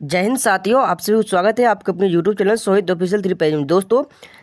जय हिंद साथियों, आप सभी को स्वागत है आपके अपने YouTube channel Sohit official 3 page में। दोस्तों,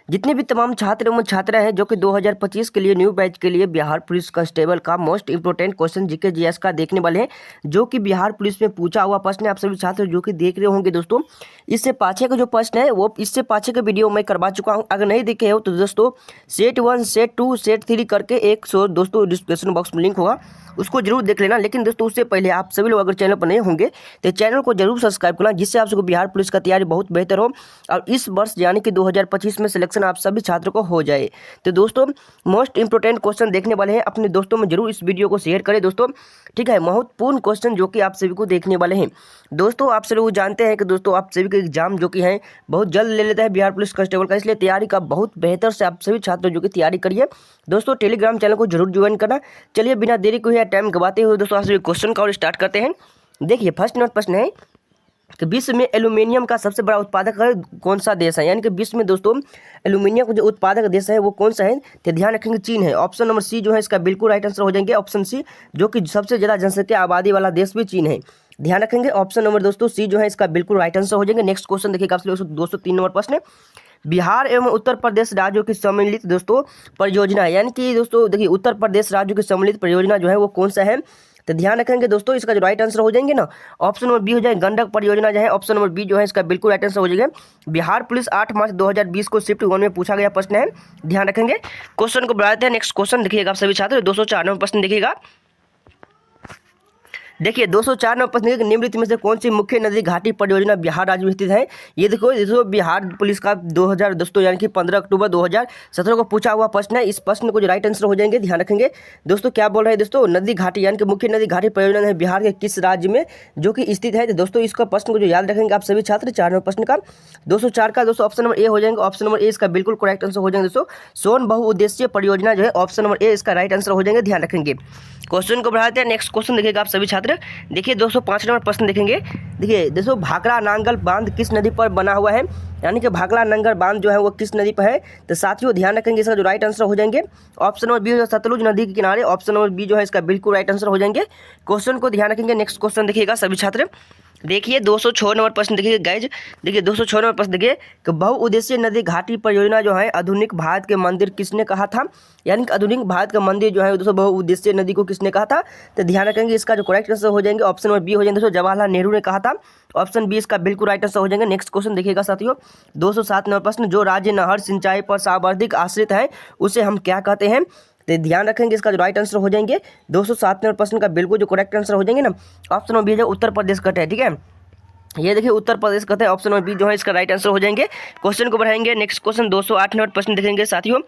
जितने भी तमाम छात्र एवं छात्रा हैं जो कि 2025 के लिए न्यू बैच के लिए बिहार पुलिस कांस्टेबल का most important question GK GS का देखने वाले हैं, जो कि बिहार पुलिस में पूछा हुआ प्रश्न है। आप सभी छात्र जो कि देख रहे होंगे दोस्तों, इससे पाछे का जो प्रश्न है वो इससे पाछे का वीडियो मैं करवा चुका हूँ। अगर नहीं देखे हो तो दोस्तों सेट 1, सेट 2, सेट 3 करके एक दोस्तों डिस्क्रिप्शन बॉक्स में लिंक होगा, उसको जरूर देख लेना। लेकिन दोस्तों उससे पहले आप सभी लोग अगर चैनल पर नए होंगे तो चैनल को जरूर सब्सक्राइब करना, जिससे आप सबको बिहार पुलिस का तैयारी बहुत बेहतर हो और इस वर्ष यानी कि 2025 में सिलेक्शन आप सभी छात्रों को हो जाए। तो दोस्तों मोस्ट इंपोर्टेंट क्वेश्चन देखने वाले हैं, अपने दोस्तों में जरूर इस वीडियो को शेयर करें दोस्तों, ठीक है। महत्वपूर्ण क्वेश्चन जो कि आप सभी को देखने वाले हैं। दोस्तों आप सभी लोग जानते हैं कि दोस्तों आप सभी के एग्जाम जो कि है बहुत जल्द ले लेता है बिहार पुलिस कांस्टेबल का, इसलिए तैयारी का बहुत बेहतर से आप सभी छात्र जो कि तैयारी करिए। दोस्तों टेलीग्राम चैनल को जरूर ज्वाइन करना। चलिए बिना देरी को या टाइम गवाते हुए दोस्तों आज क्वेश्चन का और स्टार्ट करते हैं। देखिए फर्स्ट नंबर प्रश्न है कि विश्व में एल्यूमिनियम का सबसे बड़ा उत्पादक कौन सा देश है, यानी कि विश्व में दोस्तों एल्यूमिनियम का जो उत्पादक देश है वो कौन सा है, तो ध्यान रखेंगे चीन है। ऑप्शन नंबर सी जो है इसका बिल्कुल राइट आंसर हो जाएंगे, ऑप्शन सी, जो कि सबसे ज़्यादा जनसंख्या आबादी वाला देश भी चीन है। ध्यान रखेंगे ऑप्शन नंबर दोस्तों सी जो है इसका बिल्कुल राइट आंसर हो जाएंगे। नेक्स्ट क्वेश्चन देखिएगा आप 203 नंबर प्रश्न, बिहार एवं उत्तर प्रदेश राज्यों की सम्मिलित दोस्तों परियोजना, यानी कि दोस्तों देखिए उत्तर प्रदेश राज्यों की सम्मिलित परियोजना जो है वो कौन सा है, तो ध्यान रखेंगे दोस्तों इसका जो राइट आंसर हो जाएंगे ना, ऑप्शन नंबर बी हो जाएगा गंडक परियोजना जो है, ऑप्शन नंबर बी जो है इसका बिल्कुल राइट आंसर हो जाएगा। बिहार पुलिस 8 मार्च 2020 को शिफ्ट 1 में पूछा गया प्रश्न है, ध्यान रखेंगे। क्वेश्चन को बढ़ाते हैं, नेक्स्ट क्वेश्चन देखिएगा आप सभी छात्र 204 नंबर प्रश्न देखिएगा। देखिए 204 नंबर प्रश्न है, निम्नलिखित में से कौन सी मुख्य नदी घाटी परियोजना बिहार राज्य में स्थित है। ये देखो बिहार पुलिस का 2000 दोस्तों यानी कि 15 अक्टूबर 2017 को पूछा हुआ प्रश्न है। इस प्रश्न को जो राइट आंसर हो जाएंगे, ध्यान रखेंगे दोस्तों क्या बोल रहे हैं दोस्तों, नदी घाटी यानी कि मुख्य नदी घाटी परियोजना है बिहार के किस राज्य में जो कि स्थित है। तो दोस्तों इसका प्रश्न को जो याद रखेंगे आप सभी छात्र 4 नंबर प्रश्न का 204 का दोस्तों ऑप्शन नंबर ए हो जाएंगे, ऑप्शन नंबर ए इसका बिल्कुल करेक्ट आंसर हो जाएंगे दोस्तों। सोन बहुउद्देशीय परियोजना जो है ऑप्शन नंबर ए इसका राइट आंसर हो जाएंगे, ध्यान रखेंगे। क्वेश्चन को बढ़ाते हैं, नेक्स्ट क्वेश्चन देखिएगा आप सभी छात्र। देखिए 205 नंबर प्रश्न देखेंगे। देखिए दोस्तों भाखड़ा नांगल बांध किस नदी पर बना हुआ है, यानी कि भाखड़ा नांगल बांध जो है वो किस नदी पर है, तो साथियों ध्यान रखेंगे इसका जो राइट आंसर हो जाएंगे ऑप्शन नंबर बी सतलुज नदी के किनारे, ऑप्शन नंबर बी जो है इसका बिल्कुल राइट आंसर हो जाएंगे। क्वेश्चन को ध्यान रखेंगे। नेक्स्ट क्वेश्चन देखिएगा सभी छात्र। देखिए 206 नंबर प्रश्न देखिए गाइज। देखिए 206 नंबर प्रश्न देखिए कि बहुउद्देशीय नदी घाटी परियोजना जो है आधुनिक भारत के मंदिर किसने कहा था, यानी कि आधुनिक भारत का मंदिर जो है दोस्तों बहुउद्देशीय नदी को किसने कहा था, तो ध्यान रखेंगे इसका जो करेक्ट आंसर हो जाएंगे ऑप्शन नंबर बी हो जाएंगे दोस्तों, जवाहरलाल नेहरू ने कहा था, ऑप्शन बी इसका बिल्कुल राइट आंसर हो जाएंगे। नेक्स्ट क्वेश्चन देखिएगा साथियों 207 नंबर प्रश्न, जो राज्य नहर सिंचाई पर सर्वाधिक आश्रित है उसे हम क्या कहते हैं, तो ध्यान रखेंगे इसका जो राइट आंसर हो जाएंगे 207 नंबर प्रश्न का बिल्कुल जो करेक्ट आंसर हो जाएंगे ना, ऑप्शन नंबर बी जो उत्तर प्रदेश कटे है, ठीक है। ये देखिए उत्तर प्रदेश कहते हैं, ऑप्शन नंबर बी जो है इसका राइट आंसर हो जाएंगे। क्वेश्चन को बढ़ाएंगे। नेक्स्ट क्वेश्चन 208 नंबर प्रश्न देखेंगे साथियों।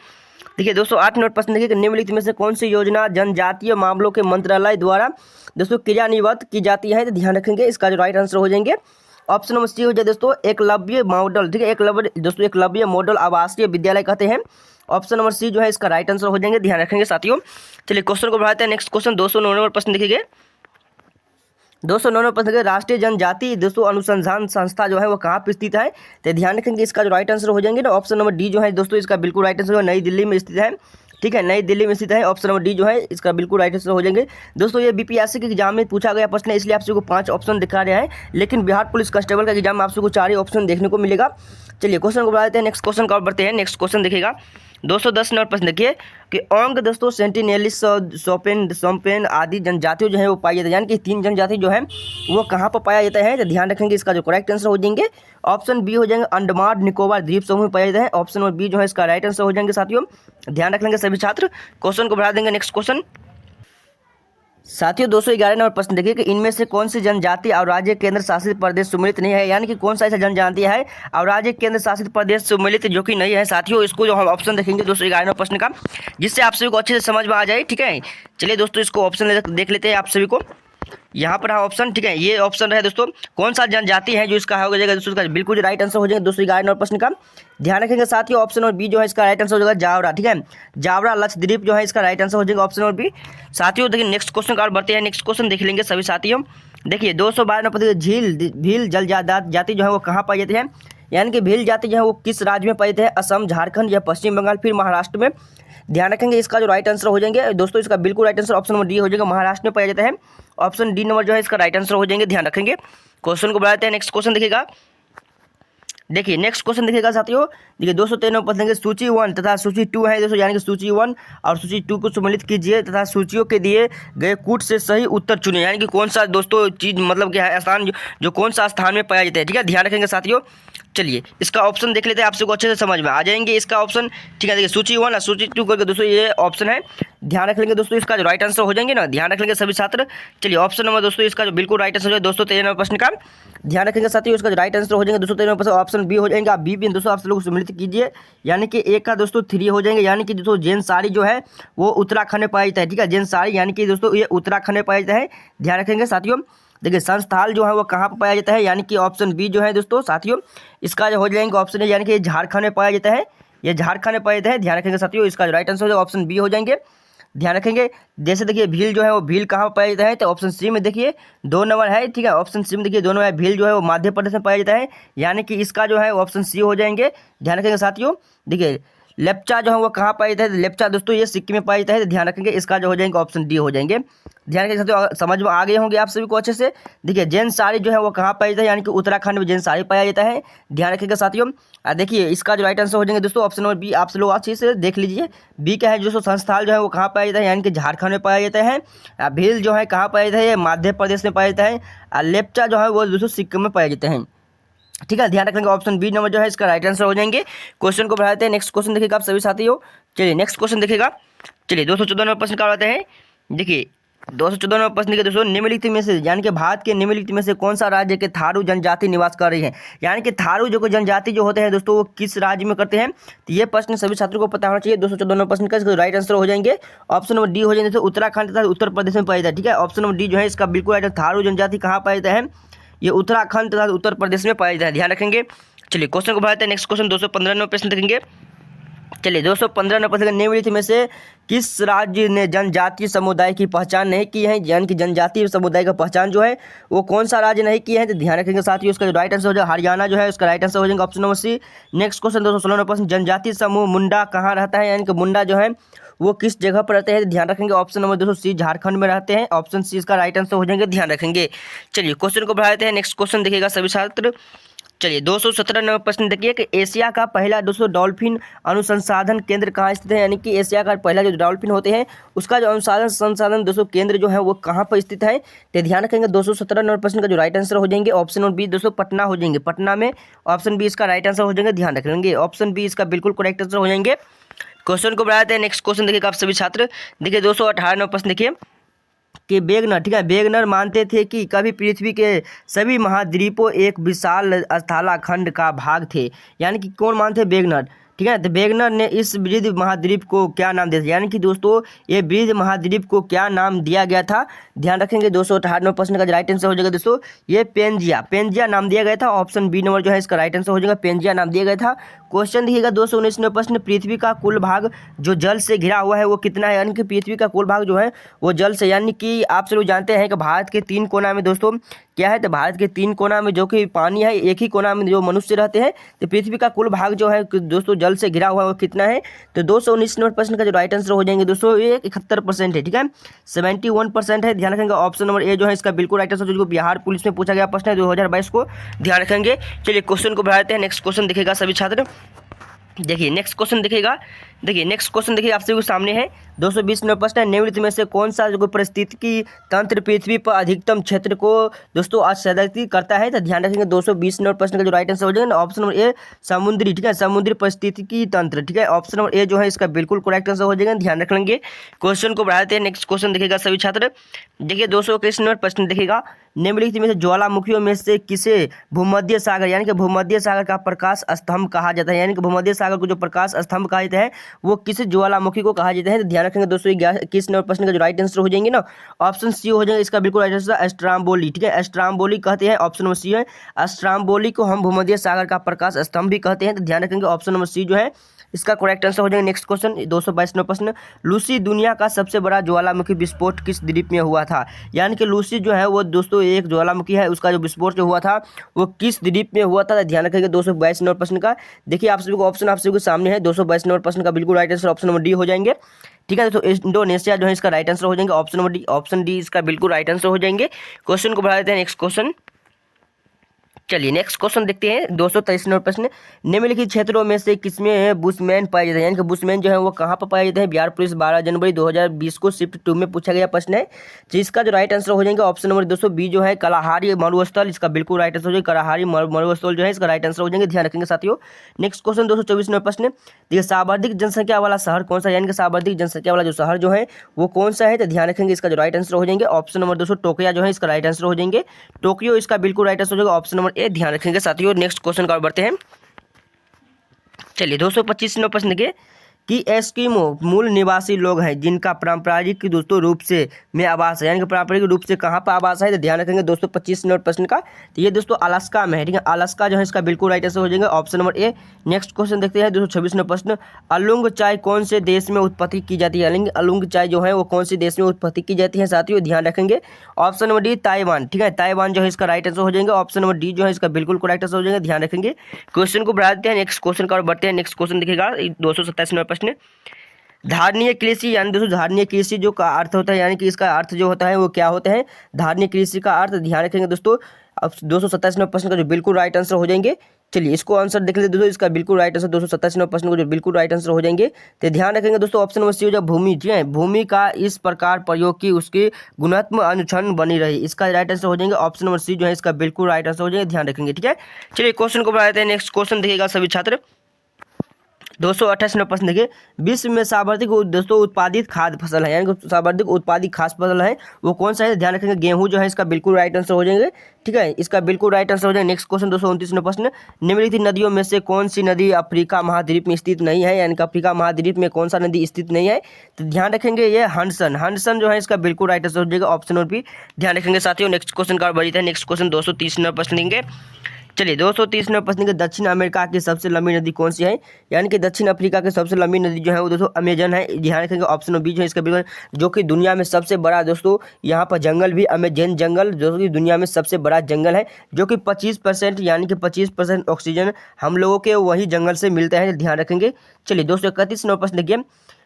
देखिए 208 नंबर प्रश्न देखिए निम्नलिखित में से कौन सी योजना जनजातीय मामलों के मंत्रालय द्वारा दोस्तों क्रियान्वित की जाती है, तो ध्यान रखेंगे इसका जो राइट आंसर हो जाएंगे ऑप्शन नंबर सी हो जाए दोस्तों एकलव्य मॉडल, ठीक है, एकलव्य मॉडल आवासीय विद्यालय कहते हैं, ऑप्शन नंबर सी जो है इसका राइट आंसर हो जाएंगे, ध्यान रखेंगे साथियों। चलिए क्वेश्चन को बढ़ाते हैं। नेक्स्ट क्वेश्चन 209 नंबर प्रश्न देखिए। 209 नंबर प्रश्न राष्ट्रीय जनजाति दोस्तों अनुसंधान संस्था जो है वो कहाँ पे स्थित है, तो ध्यान रखेंगे इसका जो राइट आंसर हो जाएंगे ना, ऑप्शन नंबर डी जो है दोस्तों इसका बिल्कुल राइट आंसर नई दिल्ली में स्थित है, ठीक है, नई दिल्ली में स्थित है, ऑप्शन नंबर डी जो है इसका बिल्कुल राइट आंसर हो जाएंगे। दोस्तों ये बीपीएससी के एग्जाम में पूछा गया प्रश्न है, इसलिए आप सबको 5 ऑप्शन दिखा रहे हैं, लेकिन बिहार पुलिस कांस्टेबल का एग्जाम में आप सबको 4 ही ऑप्शन देखने को मिलेगा। चलिए क्वेश्चन को बढ़ा देते हैं। नेक्स्ट क्वेश्चन का बढ़ते हैं। नेक्स्ट क्वेश्चन देखिएगा 210 नंबर प्रश्न देखिए कि ओंग दोस्तों सेंटिनेलिस सोम्पेन आदि जनजातियों जो है वो पाई जाती है, यानी कि 3 जनजाति जो है वो कहाँ पर पाया जाता है, तो ध्यान रखेंगे इसका जो करेक्ट आंसर हो जाएंगे ऑप्शन बी हो जाएंगे अंडमान निकोबार द्वीप समूह में पाया जाता है, ऑप्शन नंबर बी जो है इसका राइट आंसर हो जाएंगे साथियों, ध्यान रख लेंगे सभी छात्र। क्वेश्चन को बढ़ा देंगे। नेक्स्ट क्वेश्चन साथियों 211 नंबर प्रश्न देखिए कि इनमें से कौन सी जनजाति और राज्य केंद्र शासित प्रदेश सम्मिलित नहीं है, यानी कि कौन सा ऐसा जनजाति है और राज्य केंद्र शासित प्रदेश सम्मिलित जो कि नहीं है साथियों, इसको जो हम ऑप्शन देखेंगे 211 नंबर प्रश्न का, जिससे आप सभी को अच्छे से समझ में आ जाए, ठीक है। चलिए दोस्तों इसको ऑप्शन देख लेते हैं आप सभी को। यहाँ पर ऑप्शन, ठीक है, ये ऑप्शन रहे दोस्तों कौन सा जनजाति है जो इसका हो जाएगा दोस्तों, इसका बिल्कुल राइट आंसर हो जाएगा 211 नंबर प्रश्न का, ध्यान रखेंगे साथियों। ऑप्शन नंबर बी जो है इसका राइट आंसर हो जाएगा जावरा, ठीक है, जावरा लक्षद्वीप जो है इसका राइट आंसर हो जाएगा ऑप्शन नंबर बी साथियों। देखिए नेक्स्ट क्वेश्चन का और बढ़ते हैं। नेक्स्ट क्वेश्चन देख लेंगे सभी साथियों। देखिए 212 नंबर भील जल जाति जो है वो कहाँ पाई जाती है, यानी कि भील जाति जो है वो किस राज्य में पाई जाती है, असम, झारखंड या पश्चिम बंगाल, फिर महाराष्ट्र में, ध्यान रखेंगे इसका जो राइट आंसर हो जाएंगे दोस्तों, इसका बिल्कुल right answer option number D हो जाएगा, महाराष्ट्र में पाया जाता है। ऑप्शन डी नंबर जो है इसका राइट आंसर हो जाएंगे, ध्यान रखेंगे। क्वेश्चन को बढ़ाते हैं, नेक्स्ट क्वेश्चन देखिएगा। देखिए नेक्स्ट क्वेश्चन देखिएगा साथियों, देखिए 213 नंबर प्रश्न देंगे, सूची 1 तथा सूची 2 है दोस्तों, यानी कि सूची 1 और सूची 2 को सम्मिलित कीजिए तथा सूचियों के दिए गए कूट से सही उत्तर चुनिए। यानी कि कौन सा दोस्तों चीज मतलब क्या है, स्थान जो कौन सा स्थान में पाया जाता है, ठीक है, ध्यान रखेंगे साथियों। चलिए इसका ऑप्शन देख लेते हैं, आप सबको अच्छे से समझ में आ जाएंगे इसका ऑप्शन, ठीक है। देखिए सूची 1 और सूची 2 करके दोस्तों ये ऑप्शन है, ध्यान रख लेंगे दोस्तों, इसका जो राइट आंसर हो जाएंगे ना, ध्यान रख लेंगे सभी छात्र। चलिए ऑप्शन नंबर दोस्तों इसका जो बिल्कुल राइट आंसर हो जाएगा 213 नंबर प्रश्न का, ध्यान रखेंगे साथियों, इसका जो राइट आंसर हो जाएंगे 213 नंबर प्रश्न ऑप्शन बी हो जाएंगे। आप बी भी दोस्तों आप लोग सम्मिलित कीजिए, यानी कि एक का दोस्तों 3 हो जाएंगे, यानी कि दोस्तों जैन साड़ी जो है वो उत्तराखंड में पाया जाता है, ठीक है, जैन साड़ी यानी कि दोस्तों ये उत्तराखंड में पाया जाता है, ध्यान रखेंगे साथियों। देखिए संस्थाल जो है वो कहाँ पर पाया जाता है, यानी कि ऑप्शन बी जो है दोस्तों साथियों, इसका जो हो जाएंगे ऑप्शन है, यानी कि झारखंड में पाया जाता है, ये झारखंड में पाया जाता है, ध्यान रखेंगे साथियों, इसका जो राइट आंसर हो जाएगा ऑप्शन बी हो जाएंगे, ध्यान रखेंगे। जैसे देखिए भील जो है वो भील कहाँ पर पाया जाता है, तो ऑप्शन सी में देखिए 2 नंबर है, ठीक है, ऑप्शन सी में देखिए 2 नंबर है, भील जो है वो मध्य प्रदेश में पाया जाता है, यानी कि इसका जो है ऑप्शन सी हो जाएंगे, ध्यान रखेंगे साथियों। देखिए लेप्चा जो है वो कहाँ पाया जाता है, लेप्चा दोस्तों ये सिक्किम में पाया जाता है, ध्यान रखेंगे, इसका जो हो जाएंगे ऑप्शन डी हो जाएंगे, ध्यान रखेंगे साथियों। समझ में आ गए होंगे आप सभी को अच्छे से। देखिए जैन साड़ी जो है वो कहाँ पाया जाता है, यानी कि उत्तराखंड में जैन साड़ी पाया जाता है, ध्यान रखेंगे साथियों। देखिए इसका जो राइट आंसर हो जाएंगे दोस्तों ऑप्शन नंबर बी, आप लोग अच्छे से देख लीजिए, बी का है दोस्तों, संस्थाल जो है वो कहाँ पाया जाता है, यानी कि झारखंड में पाया जाता है। भील जो है कहाँ पाया जाता है, मध्य प्रदेश में पाया जाता है। लेप्चा जो है वो दोस्तों सिक्किम में पाया जाता है, ठीक है, ध्यान रखेंगे ऑप्शन बी नंबर जो है इसका राइट आंसर हो जाएंगे। क्वेश्चन को बढ़ाते हैं, नेक्स्ट क्वेश्चन देखिएगा आप सभी साथियों। चलिए नेक्स्ट क्वेश्चन देखिएगा। चलिए 214 नंबर प्रश्न का आते हैं। देखिए 214 नंबर प्रश्न देखिए दोस्तों, निम्नलिखित में से यानी कि भारत के निम्नलिखित में से कौन सा राज्य के थारू जनजाति निवास कर रही है, यानी कि थारू जो जनजाति जो होते हैं दोस्तों वो किस राज्य में करते हैं, तो ये प्रश्न सभी छात्रों को पता होना चाहिए। 214 नंबर प्रश्न का इसका राइट आंसर हो जाएंगे ऑप्शन नंबर डी हो जाएंगे, उत्तराखंड तथा उत्तर प्रदेश में पाया जाता है, ठीक है, ऑप्शन नंबर डी जो है इसका बिल्कुल राइट। थारू जनजाति कहाँ पाया जाता है, ये उत्तराखंड तथा उत्तर प्रदेश में पाया जाता है, ध्यान रखेंगे। चलिए क्वेश्चन को बढ़ाते हैं, नेक्स्ट क्वेश्चन 215 नंबर प्रश्न देखेंगे। चलिए 215 नंबर प्रश्न, निम्नलिखित में से किस राज्य ने जनजातीय समुदाय की पहचान नहीं की है, यानी कि जनजातीय समुदाय का पहचान जो है वो कौन सा राज्य नहीं किया है, तो ध्यान रखेंगे साथियों, इसका जो राइट आंसर हो जाएगा हरियाणा जो है उसका राइट आंसर हो जाएगा option number C. Next question 216 number प्रश्न, जनजातीय समूह मुंडा कहाँ रहता है, यानी कि मुंडा जो है वो किस जगह पर रहते हैं, ध्यान रखेंगे ऑप्शन नंबर 200 सी, झारखंड में रहते हैं, ऑप्शन सी इसका राइट आंसर हो जाएंगे, ध्यान रखेंगे। चलिए क्वेश्चन को बढ़ाते हैं, नेक्स्ट क्वेश्चन देखिएगा सभी छात्र। चलिए 217 नंबर प्रश्न देखिए कि एशिया का पहला दोस्तों डॉल्फिन अनुसंधान केंद्र कहाँ स्थित है, यानी कि एशिया का पहला जो डॉल्फिन होते हैं उसका जो संसाधन दोस्तों केंद्र जो है वो कहाँ पर स्थित है, तो ध्यान रखेंगे 217 नंबर प्रश्न का जो राइट आंसर हो जाएंगे ऑप्शन नंबर बी दोस्तों पटना हो जाएंगे, पटना में ऑप्शन बी इसका राइट आंसर हो जाएंगे, ध्यान रखेंगे ऑप्शन बी इसका बिल्कुल करेक्ट आंसर हो जाएंगे। क्वेश्चन को बढ़ाते हैं, नेक्स्ट क्वेश्चन देखिएगा आप सभी छात्र। देखिए 218 नंबर प्रश्न देखिए कि वेगनर, ठीक है, वेगनर मानते थे कि कभी पृथ्वी के सभी महाद्वीपों एक विशाल स्थलाखंड का भाग थे, यानी कि कौन मानते हैं, वेगनर, ठीक है। तो वेगनर ने इस बृहद महाद्वीप को क्या नाम दिया था, यानी कि दोस्तों ये बृहद महाद्वीप को क्या नाम दिया गया था, ध्यान रखेंगे 298 प्रश्न का राइट आंसर हो जाएगा दोस्तों ये पेंजिया, पेंजिया नाम दिया गया था, ऑप्शन बी नंबर जो है इसका राइट आंसर हो जाएगा, पेंजिया नाम दिया गया था। क्वेश्चन देखिएगा 219 नंबर प्रश्न, पृथ्वी का कुल भाग जो जल से घिरा हुआ है वो कितना है, यानी कि पृथ्वी का कुल भाग जो है वो जल से, यानी कि आप सब लोग जानते हैं कि भारत के 3 कोना में दोस्तों क्या है, तो भारत के 3 कोना में जो कि पानी है, एक ही कोना में जो मनुष्य रहते हैं, तो पृथ्वी का कुल भाग जो है दोस्तों जल से घिरा हुआ है वो कितना है, तो 219 नंबर प्रश्न का जो राइट आंसर हो जाएंगे दोस्तों ये 71% है, ठीक है, 71% है, ध्यान रखेंगे ऑप्शन नंबर ए जो है इसका बिल्कुल राइट आंसर, जो बिहार पुलिस में पूछा गया प्रश्न है 2022 को, ध्यान रखेंगे। चलिए क्वेश्चन को बढ़ाते हैं, नेक्स्ट क्वेश्चन दिखेगा सभी छात्र। देखिए नेक्स्ट क्वेश्चन दिखेगा, देखिए नेक्स्ट क्वेश्चन देखिए आप सभी के सामने है 220 नंबर प्रश्न है, निम्नलिखित में से कौन सा जो पारिस्थितिकी तंत्र पृथ्वी पर अधिकतम क्षेत्र को दोस्तों आच्छादित करता है, तो ध्यान रखेंगे 220 नंबर प्रश्न का जो राइट आंसर हो जाएगा ऑप्शन नंबर ए समुद्री, ठीक है, समुद्री पारिस्थितिकी तंत्र, ठीक है, ऑप्शन नंबर ए जो है इसका बिल्कुल करेक्ट आंसर हो जाएगा, ध्यान रख लेंगे। क्वेश्चन को बढ़ाते हैं, नेक्स्ट क्वेश्चन देखिएगा सभी छात्र। देखिए 221 नंबर प्रश्न देखिएगा, निम्नलिखित में से ज्वालामुखियों में से किसे भूमध्य सागर, यानी कि भूमध्य सागर का प्रकाश स्तंभ कहा जाता है, यानी कि भूमध्य सागर को जो प्रकाश स्तंभ कहा जाता है वो किस ज्वालामुखी को कहा जाता है, तो ध्यान ध्यान रखेंगे दोस्तों 21 नंबर प्रश्न का जो राइट आंसर हो जाएंगे ना, ऑप्शन सी हो जाएगा इसका बिल्कुल राइट आंसर अस्ट्राम्बोली। ठीक है, अस्ट्राम्बोली कहते हैं, ऑप्शन नंबर सी है। अस्ट्राम्बोली को हम भूमध्य सागर का प्रकाश स्तंभ भी कहते हैं, तो ध्यान रखेंगे ऑप्शन नंबर सी जो है इसका करेक्ट आंसर हो जाएगा। नेक्स्ट क्वेश्चन 222 नंबर प्रश्न, लूसी दुनिया का सबसे बड़ा ज्वालामुखी विस्फोट किस द्वीप में हुआ था? यानी कि लूसी जो है वो दोस्तों एक ज्वालामुखी है, उसका जो विस्फोट जो हुआ था वो किस द्वीप में हुआ था? ध्यान रखेंगे 222 नंबर प्रश्न का। देखिए आप सभी को ऑप्शन आप सभी को सामने है, 222 नंबर प्रश्न का बिल्कुल right answer option number D हो जाएंगे। ठीक है, तो इंडोनेशिया जो है इसका राइट आंसर हो जाएंगे, option number D, option D इसका बिल्कुल राइट आंसर हो जाएंगे। क्वेश्चन को बढ़ा देते हैं नेक्स्ट क्वेश्चन। चलिए नेक्स्ट क्वेश्चन देखते हैं 223 नंबर प्रश्न, निम्नलिखित क्षेत्रों में से किसमें बुशमैन पाए जाते हैं? यानी कि बुशमैन जो है वो कहाँ पर पाए जाते हैं? बिहार पुलिस 12 जनवरी 2020 को शिफ्ट 2 में पूछा गया प्रश्न है, जिसका जो राइट आंसर हो जाएंगे ऑप्शन नंबर 220 जो है कलाहारी मरुस्थल, इसका बिल्कुल राइट आंसर हो जाएगा, कलाहारी मरुस्थल जो है इसका राइट आंसर हो जाएंगे, ध्यान रखेंगे साथियों। नेक्स्ट क्वेश्चन 224 नंबर प्रश्न, देखिए सर्वाधिक जनसंख्या वाला शहर कौन सा? यानी कि सर्वाधिक जनसंख्या वाला जो शहर जो है वो कौन सा है? तो ध्यान रखेंगे इसका जो राइट आंसर हो जाएंगे ऑप्शन नंबर 200 टोक्यो जो है इसका राइट आंसर हो जाएंगे, टोक्यो इसका बिल्कुल राइट आंसर हो जाएगा, ऑप्शन नंबर ए, ध्यान रखेंगे साथियों। नेक्स्ट क्वेश्चन का बढ़ते हैं। चलिए 225 नंबर प्रश्न के कि एस्किमो मूल निवासी लोग हैं जिनका पारंपरिक दोस्तों रूप से में आवास है, यानी कि पारंपरिक रूप से कहाँ पर आवास है? तो ध्यान रखेंगे 225 नंबर प्रश्न का, तो ये दोस्तों अलास्का में है। ठीक है, अलास्का जो है इसका बिल्कुल राइट आंसर हो जाएगा, option number A. Next question देखते हैं 226 नंबर प्रश्न, अलुंग चाय कौन से देश में उत्पत्ति की जाती है? यानी अलुंग चाय जो है वो कौन से देश में उत्पत्ति की जाती है साथियों? ध्यान रखेंगे ऑप्शन नंबर डी ताइवान। ठीक है, ताइवान जो है इसका राइट आंसर हो जाएगा, ऑप्शन नंबर डी जो है इसका बिल्कुल करेक्ट आंसर हो जाएगा, ध्यान रखेंगे। क्वेश्चन को बढ़ा देते हैं, नेक्स्ट क्वेश्चन का बढ़ते हैं। नेक्स्ट क्वेश्चन देखिएगा 227 नंबर प्रश्न, धारणीय कृषि यानी दोस्तों धारणीय कृषि जो का अर्थ होता है, यानी कि इसका अर्थ जो होता है वो क्या होता है? धारणीय कृषि का अर्थ ध्यान रखेंगे दोस्तों, अब 227 नंबर प्रश्न का जो बिल्कुल राइट आंसर हो जाएंगे। चलिए इसको आंसर देख लेते दोस्तों, इसका बिल्कुल राइट आंसर 227 नंबर प्रश्न को जो बिल्कुल राइट आंसर हो जाएंगे, तो ध्यान रखेंगे दोस्तों ऑप्शन नंबर सी हो जाएगा भूमि। ठीक है, भूमि का इस प्रकार प्रयोग की उसकी गुणात्मक अनुक्षण बनी रही, इसका राइट आंसर हो जाएंगे ऑप्शन नंबर सी जो है इसका बिल्कुल राइट आंसर हो जाएगा, ध्यान रखेंगे। ठीक है, चलिए क्वेश्चन को बढ़ा देते हैं। नेक्स्ट क्वेश्चन देखिएगा सभी छात्र 228 नंबर प्रश्न देखिए, विश्व में सर्वाधिक दोस्तों उत्पादित खाद्य फसल है, यानी कि सर्वाधिक उत्पादित खाद्य फसल है वो कौन सा है? ध्यान रखेंगे गेहूं जो है इसका बिल्कुल राइट आंसर हो जाएंगे। ठीक है, इसका बिल्कुल राइट आंसर हो जाएगा। नेक्स्ट क्वेश्चन 229 नंबर प्रश्न, निम्नलिखित नदियों में से कौन सी नदी अफ्रीका महाद्वीप में स्थित नहीं है? यानी कि अफ्रीका महाद्वीप में कौन सा नदी स्थित नहीं है? तो ध्यान रखेंगे ये हडसन, हडसन जो है इसका बिल्कुल राइट आंसर हो जाएगा, ऑप्शन नंबर बी, ध्यान रखेंगे साथियों। नेक्स्ट क्वेश्चन का बढ़ते हैं। नेक्स्ट क्वेश्चन 230 नंबर प्रश्न लेंगे। चलिए 230 नंबर प्रश्न के दक्षिण अमेरिका की सबसे लंबी नदी कौन सी है? यानी कि दक्षिण अफ्रीका की सबसे लंबी नदी जो है वो दोस्तों अमेजन है, ध्यान रखेंगे ऑप्शन बी जो है इसका बिल्कुल, जो कि दुनिया में सबसे बड़ा दोस्तों यहाँ पर जंगल भी अमेजन जंगल जो कि दुनिया में सबसे बड़ा जंगल है, जो कि 25% यानी कि 25% ऑक्सीजन हम लोगों के वही जंगल से मिलता है, ध्यान रखेंगे। चलिए 231 नंबर प्रश्न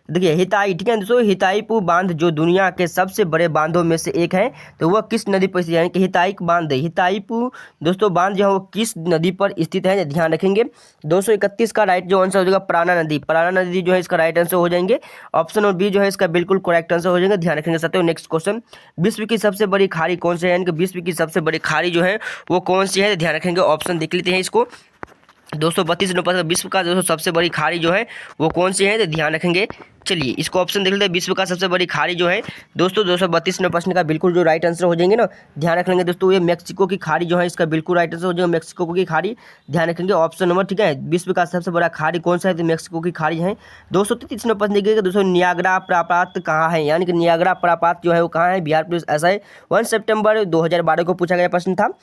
देखिए हिताई। ठीक है दोस्तों, हिताईपू बांध जो दुनिया के सबसे बड़े बांधों में से एक है, तो वह किस नदी पर स्थित है? यानी कि हिताईक बांध, हिताईपू दोस्तों बांध जो है वो किस नदी पर स्थित है? ध्यान रखेंगे 231 का राइट जो आंसर हो जाएगा प्राणा नदी, प्राणा नदी जो है इसका राइट आंसर हो जाएंगे, ऑप्शन और बी जो है इसका बिल्कुल करेक्ट आंसर हो जाएगा, ध्यान रखेंगे साथियों। नेक्स्ट क्वेश्चन, विश्व की सबसे बड़ी खाड़ी कौन सी है? यानी कि विश्व की सबसे बड़ी खाड़ी जो है वो कौन सी है? ध्यान रखेंगे, ऑप्शन देख लेते हैं इसको। 232 नंबर पर विश्व का दोस्तों सबसे बड़ी खाड़ी जो है वो कौन सी है? तो ध्यान रखेंगे, चलिए इसको ऑप्शन देख लेते हैं। विश्व का सबसे बड़ी खाड़ी जो है दोस्तों 232 नंबर प्रश्न का बिल्कुल जो राइट आंसर हो जाएंगे ना, ध्यान रख लेंगे दोस्तों, ये मैक्सिको की खाड़ी जो है इसका बिल्कुल राइट आंसर हो जाएगा, मैक्सिको की खाड़ी, ध्यान रखेंगे ऑप्शन नंबर। ठीक है, विश्व का सबसे बड़ा खाड़ी कौन सा है? तो मैक्सिको की खाड़ी है। 233 नंबर प्रश्न देखिएगा दोस्तों, नियाग्रा प्रपात कहाँ है? यानी कि नियाग्रा प्रपात जो है वो कहाँ है? बिहार पुलिस ऐसा है 1 सितंबर 2012 को पूछा गया प्रश्न था।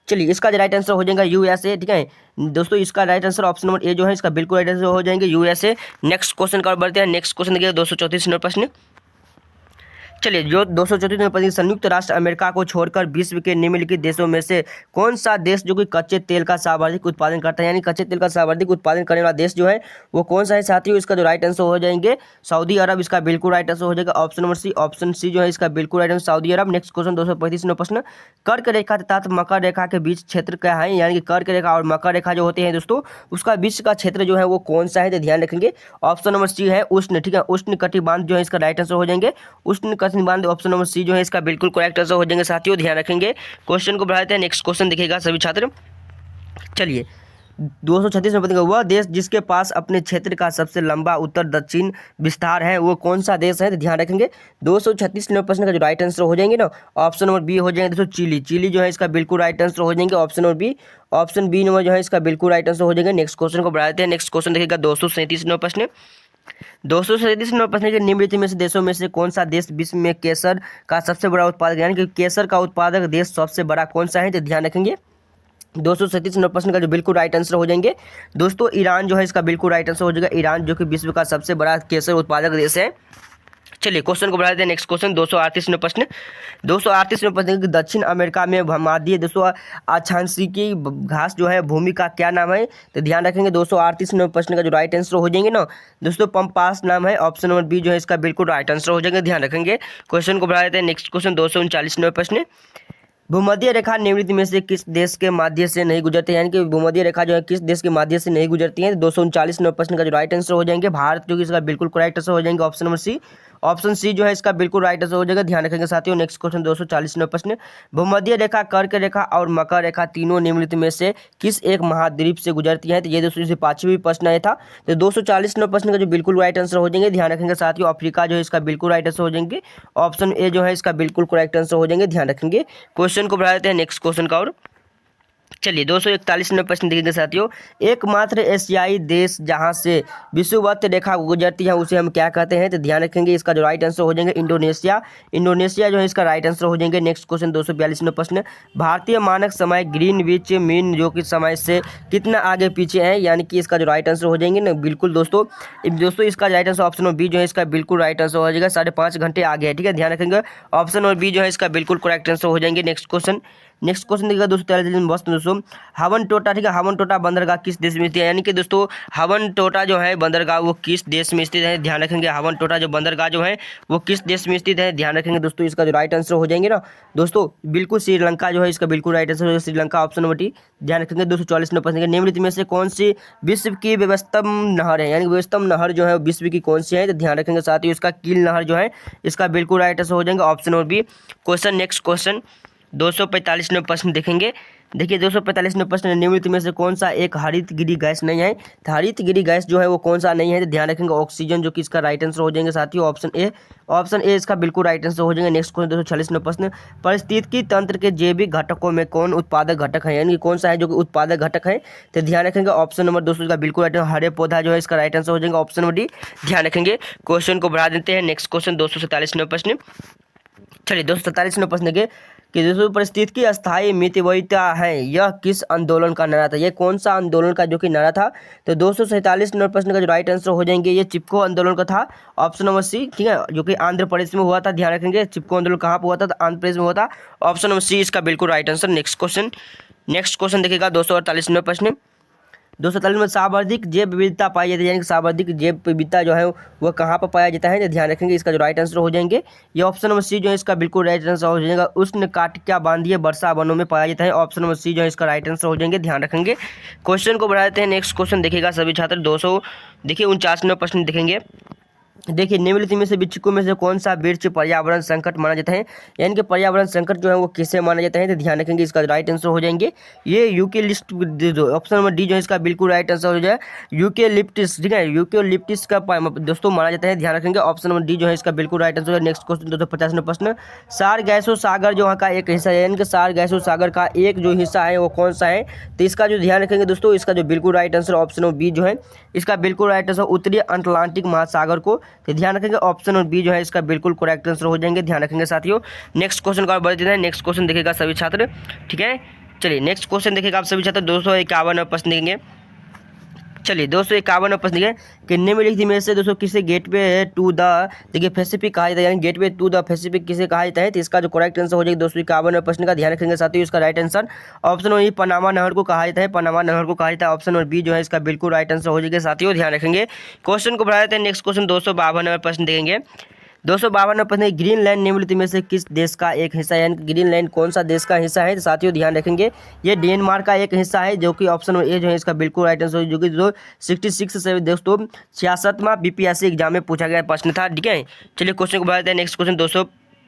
चलिए इसका जो राइट आंसर हो जाएगा यूएसए। ठीक है दोस्तों, इसका राइट आंसर ऑप्शन नंबर ए जो है इसका बिल्कुल राइट आंसर हो जाएंगे यूएसए। नेक्स्ट क्वेश्चन का बढ़ते हैं। नेक्स्ट क्वेश्चन देखिए 234 नंबर प्रश्न। चलिए जो 234 नंबर प्रश्न, संयुक्त राष्ट्र अमेरिका को छोड़कर विश्व के निम्नलिखित देशों में से कौन सा देश जो कि कच्चे तेल का सर्वाधिक उत्पादन करता है? यानी कच्चे तेल का सर्वाधिक उत्पादन करने वाला देश जो है वो कौन सा है साथियों? इसका जो राइट आंसर हो जाएंगे सऊदी अरब, इसका बिल्कुल राइट आंसर हो जाएगा option number C, option C जो है इसका बिल्कुल राइट आंसर सऊदी अरब। नेक्स्ट क्वेश्चन 235 नंबर प्रश्न, कर्क रेखा तथा मकर रेखा के बीच क्षेत्र क्या है? यानी कि कर्क रेखा और मकर रेखा जो होते हैं दोस्तों उसका बीच का क्षेत्र जो है वो कौन सा है? तो ध्यान रखेंगे ऑप्शन नंबर सी है उष्ण। ठीक है, उष्ण कटिबंध जो है इसका राइट आंसर हो जाएंगे, उष्ण कटिबंध ऑप्शन नंबर सी जो है इसका बिल्कुल करेक्ट आंसर हो जाएंगे साथियों, ध्यान रखेंगे। क्वेश्चन को बढ़ाते हैं। नेक्स्ट क्वेश्चन देखिएगा सभी छात्र। चलिए 236 में बताएंगे, वह देश जिसके पास अपने क्षेत्र का सबसे लंबा उत्तर दक्षिण विस्तार है वो कौन सा देश है? तो ध्यान रखेंगे 236 नंबर प्रश्न का जो राइट आंसर हो जाएंगे ना, ऑप्शन नंबर बी हो जाएंगे दोस्तों चिली, चिली जो है इसका बिल्कुल राइट आंसर हो जाएंगे, option number B, option B number जो है इसका बिल्कुल राइट आंसर हो जाएगा। नेक्स्ट क्वेश्चन को बढ़ाते हैं। नेक्स्ट क्वेश्चन देखिएगा 237 नंबर प्रश्न। 237 प्रश्न के निम्नलिखित में से देशों में से कौन सा देश विश्व में केसर का सबसे बड़ा उत्पादक, यानी कि केसर का उत्पादक देश सबसे बड़ा कौन सा है, तो ध्यान रखेंगे 237 प्रश्न का जो बिल्कुल राइट आंसर हो जाएंगे दोस्तों ईरान जो है इसका बिल्कुल राइट आंसर हो जाएगा। ईरान जो कि विश्व का सबसे बड़ा केसर उत्पादक देश है। चलिए क्वेश्चन को बढ़ा देते हैं। नेक्स्ट क्वेश्चन 238 प्रश्न। 238 प्रश्न कि दक्षिण अमेरिका में भूमध्य दोस्तों अक्षांशिकी घास जो है भूमि का क्या नाम है, तो ध्यान रखेंगे 238 प्रश्न का जो राइट आंसर हो जाएंगे ना दोस्तों पंपास नाम है। ऑप्शन नंबर बी जो है इसका बिल्कुल राइट आंसर हो जाएगा, ध्यान रखेंगे। क्वेश्चन को बढ़ा देते हैं। नेक्स्ट क्वेश्चन 239 प्रश्न। भूमध्य रेखा निम्नलिखित में से किस देश के माध्यम से नहीं गुजरती है, यानी कि भूमध्य रेखा जो है किस देश के माध्यम से नहीं गुजरती है, 239 प्रश्न का जो राइट आंसर हो जाएंगे भारत, जो कि इसका बिल्कुल करेक्ट आंसर हो जाएंगे option number C. Option C जो है इसका बिल्कुल राइट आंसर हो जाएगा, ध्यान रखेंगे साथियों। नेक्स्ट क्वेश्चन 240 प्रश्न। भूमध्य रेखा, कर्क रेखा और मकर रेखा तीनों निम्नलिखित में से किस एक महाद्वीप से गुजरती है, तो ये दोस्तों 5वां प्रश्न आया था। तो 240 प्रश्न का जो बिल्कुल राइट आंसर हो जाएंगे, ध्यान रखेंगे साथियों। अफ्रीका जो है इसका बिल्कुल राइट आंसर हो जाएंगे, ऑप्शन ए जो है इसका बिल्कुल करेक्ट आंसर हो जाएंगे, ध्यान रखेंगे। क्वेश्चन को बढ़ा देते हैं नेक्स्ट क्वेश्चन का। और चलिए 241 प्रश्न देखिएगा साथियों। एकमात्र एशियाई देश जहां से विषुवत रेखा गुजरती है उसे हम क्या कहते हैं, तो ध्यान रखेंगे इसका जो राइट आंसर हो जाएंगे इंडोनेशिया। इंडोनेशिया जो है इसका राइट आंसर हो जाएंगे। नेक्स्ट क्वेश्चन 242 प्रश्न। भारतीय मानक समय ग्रीनविच मीन जो कि समय से कितना आगे पीछे है, यानी कि इसका जो राइट आंसर हो जाएंगे ना बिल्कुल दोस्तों इसका राइट आंसर ऑप्शन बी जो है इसका बिल्कुल राइट आंसर हो जाएगा, 5.5 घंटे आगे है, ठीक है, ध्यान रखेंगे। ऑप्शन और बी जो है इसका बिल्कुल करेक्ट आंसर हो जाएंगे। नेक्स्ट क्वेश्चन देखिएगा 243 दोस्तों हवन टोटा, ठीक है, हवन टोटा बंदरगाह किस देश में स्थित है, यानी कि दोस्तों हवन टोटा जो है बंदरगाह वो किस देश में स्थित है, ध्यान रखेंगे। हवन टोटा जो बंदरगाह जो है वो किस देश में स्थित है, ध्यान रखेंगे दोस्तों। इसका जो राइट आंसर हो जाएंगे ना दोस्तों बिल्कुल श्रीलंका जो है इसका बिल्कुल राइट आंसर हो श्रीलंका, ऑप्शन नंबर डी, ध्यान रखेंगे। 244 प्रश्न के निम्नलिखित में से कौन सी विश्व की व्यवस्थम नहर है, यानी कि व्यवस्थम नहर जो है विश्व की कौन सी है, तो ध्यान रखेंगे साथियों इसका कील नहर जो है इसका बिल्कुल राइट आंसर हो जाएंगे, option number B. Question next question 245 प्रश्न देखेंगे। देखिए 245 प्रश्न निम्नलिखित में से कौन सा एक हरितगृह गैस नहीं है, तो हरितगृह गैस जो है वो कौन सा नहीं है, तो ध्यान रखेंगे ऑक्सीजन, जो कि इसका राइट आंसर हो जाएंगे साथियों, ऑप्शन ए। ऑप्शन ए इसका बिल्कुल राइट आंसर हो जाएंगे। नेक्स्ट क्वेश्चन 246 प्रश्न। पारिस्थितिकी तंत्र के जैविक घटकों में कौन उत्पादक घटक है, यानी कि कौन सा है जो कि उत्पादक घटक है, तो ध्यान रखेंगे ऑप्शन नंबर दोस्तों इसका बिल्कुल राइट, हरे पौधा जो है इसका राइट आंसर हो जाएगा, ऑप्शन नंबर डी, ध्यान रखेंगे। क्वेश्चन को बढ़ा देते हैं। नेक्स्ट क्वेश्चन 247 प्रश्न। चलिए 247 प्रश्न के कि दोस्तों पारिस्थितिकी अस्थायी मितव्ययिता है यह किस आंदोलन का नारा था, ये कौन सा आंदोलन का जो कि नारा था, तो 247 प्रश्न का जो राइट आंसर हो जाएंगे ये चिपको आंदोलन का था, ऑप्शन नंबर सी, ठीक है, जो कि आंध्र प्रदेश में हुआ था, ध्यान रखेंगे। चिपको आंदोलन कहाँ पर हुआ था, तो आंध्र प्रदेश में हुआ था, ऑप्शन नंबर सी इसका बिल्कुल राइट आंसर। नेक्स्ट क्वेश्चन देखिएगा 248 प्रश्न। 247 में सर्वाधिक जैव विविधता पाई जाती है, यानी कि सर्वाधिक जैव विविधता जो है वो कहाँ पर पाया जाता है, तो ध्यान रखेंगे इसका जो राइट आंसर हो जाएंगे ये ऑप्शन नंबर सी जो है इसका बिल्कुल राइट आंसर हो जाएगा। उष्ण काटिका बांधीय वर्षा वनों में पाया जाता है, ऑप्शन नंबर सी जो है इसका राइट आंसर हो जाएंगे, ध्यान रखेंगे। क्वेश्चन को बढ़ाते हैं। नेक्स्ट क्वेश्चन देखिएगा सभी छात्र 249 प्रश्न देखेंगे। देखिए निम्नलिखित में से वृक्षों में से कौन सा वृक्ष पर्यावरण संकट माना जाता है, यानी कि पर्यावरण संकट जो है वो किसे माना जाता है, तो ध्यान रखेंगे इसका राइट आंसर हो जाएंगे ये यूकेलिप्ट, ऑप्शन नंबर डी जो है इसका बिल्कुल राइट आंसर हो जाए यूकेलिप्टिस, ठीक है, यूकेलिप्टिस का दोस्तों माना जाता है, ध्यान रखेंगे ऑप्शन नंबर डी जो है इसका बिल्कुल राइट आंसर है। नेक्स्ट क्वेश्चन 250 प्रश्न। सारगैसो सागर जो वहाँ का एक हिस्सा है, यानी कि सारगैसो सागर का एक जो हिस्सा है वो कौन सा है, तो इसका जो ध्यान रखेंगे दोस्तों इसका जो बिल्कुल right answer option number B जो है इसका बिल्कुल राइट आंसर उत्तरी अटलांटिक महासागर को, तो ध्यान रखेंगे ऑप्शन और बी जो है इसका बिल्कुल करेक्ट आंसर हो जाएंगे, ध्यान रखेंगे साथियों। नेक्स्ट क्वेश्चन को बढ़ देते हैं। नेक्स्ट क्वेश्चन देखेगा सभी छात्र, ठीक है। चलिए नेक्स्ट क्वेश्चन देखेगा आप सभी छात्र 251 प्रश्न देखेंगे। चलिए 251 प्रश्न देखें कि निम्नलिखित में से दोस्तों किसे गेटवे टू द देखिए पैसिफिक कहा जाता है, यानी गेटवे टू द पैसिफिक किसे कहा जाता है, तो इसका जो करेक्ट आंसर हो जाएगा 251 प्रश्न का, ध्यान रखेंगे साथियों इसका राइट आंसर ऑप्शन और पनामा नहर को कहा जाता है, पनामा नहर को कहा जाता है, ऑप्शन और बी जो है इसका बिल्कुल राइट आंसर हो जाएगा साथियों, ध्यान रखेंगे। क्वेश्चन को बढ़ा देते हैं। नेक्स्ट क्वेश्चन 252 प्रश्न देखेंगे। 252 प्रश्न ग्रीनलैंड निम्नलिखित में से किस देश का एक हिस्सा है, यानी ग्रीनलैंड कौन सा देश का हिस्सा है, तो साथियों ध्यान रखेंगे ये डेनमार्क का एक हिस्सा है, जो कि ऑप्शन ए जो है इसका बिल्कुल राइट आंसर, जो कि 66 से दोस्तों 66वां बीपीएससी एग्जाम में पूछा गया प्रश्न था, ठीक है। चलिए क्वेश्चन को बढ़ाते हैं। नेक्स्ट क्वेश्चन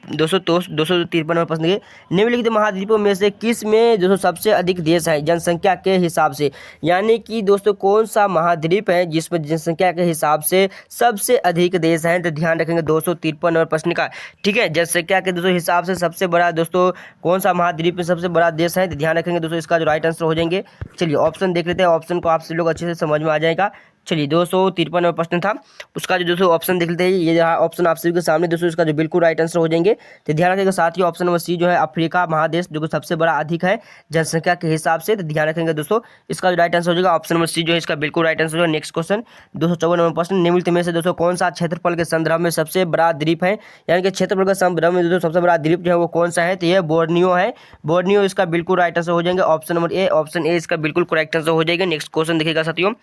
253 प्रश्न के निम्नलिखित महाद्वीपों में से किस में दोस्तों सबसे अधिक देश है जनसंख्या के हिसाब से, यानी कि दोस्तों कौन सा महाद्वीप है जिसमें जनसंख्या के हिसाब से सबसे अधिक देश हैं, तो ध्यान रखेंगे 253 प्रश्न का, ठीक है। जनसंख्या के दोस्तों हिसाब से सबसे बड़ा दोस्तों कौन सा महाद्वीप में सबसे बड़ा देश है, तो ध्यान रखेंगे दोस्तों इसका जो राइट आंसर हो जाएंगे। चलिए ऑप्शन देख लेते हैं, ऑप्शन को आप सभी लोग अच्छे से समझ में आ जाएगा। चलिए 253 नंबर प्रश्न था, उसका जो दोस्तों ऑप्शन देख लेते हैं। ये जो ऑप्शन आप सभी के सामने दोस्तों, इसका जो बिल्कुल राइट आंसर हो जाएंगे। तो ध्यान रखेंगे साथियों, ऑप्शन नंबर सी जो है अफ्रीका महादेश जो कि सबसे बड़ा अधिक है जनसंख्या के हिसाब से। तो ध्यान रखेंगे दोस्तों, इसका जो राइट आंसर हो जाएगा ऑप्शन नंबर सी जो है इसका बिल्कुल राइट आंसर होगा। नेक्स्ट क्वेश्चन 254 नंबर प्रश्न, निम्नलिखित में से दोस्तों कौन सा क्षेत्रफल के संदर्भ में सबसे बड़ा द्वीप है, यानी कि क्षेत्रफल के संदर्भ में दोस्तों सबसे बड़ा द्वीप जो है वो कौन सा है, तो ये बोर्नियो है। बोर्नियो इसका बिल्कुल राइट आंसर हो जाएंगे option number A. Option A इसका बिल्कुल करेक्ट आंसर हो जाएगा। नेक्स्ट क्वेश्चन देखिएगा साथियों।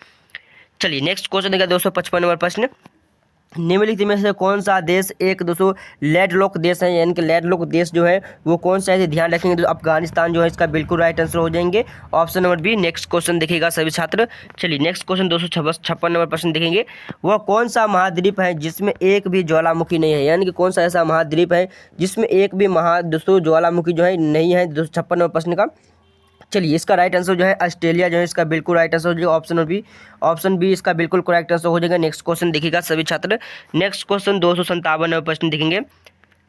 चलिए नेक्स्ट क्वेश्चन देखिए 255 नंबर प्रश्न, निम्नलिखित में से कौन सा देश एक दोस्तों लैंडलॉक देश है, यानी कि लैंडलॉक देश जो है वो कौन सा है, ध्यान रखेंगे तो अफगानिस्तान जो है इसका बिल्कुल राइट आंसर हो जाएंगे option number B. Next question देखिएगा सभी छात्र। चलिए नेक्स्ट क्वेश्चन 256 नंबर प्रश्न देखेंगे, वह कौन सा महाद्वीप है जिसमें एक भी ज्वालामुखी नहीं है, यानी कि कौन सा ऐसा महाद्वीप है जिसमें एक भी दोस्तों ज्वालामुखी जो है नहीं है। 256 नंबर प्रश्न का चलिए इसका राइट आंसर जो है ऑस्ट्रेलिया जो है इसका बिल्कुल राइट आंसर हो जाएगा ऑप्शन बी। ऑप्शन बी इसका बिल्कुल करेक्ट आंसर हो जाएगा। नेक्स्ट क्वेश्चन देखिएगा सभी छात्र। नेक्स्ट क्वेश्चन 257 नंबर प्रश्न देखेंगे।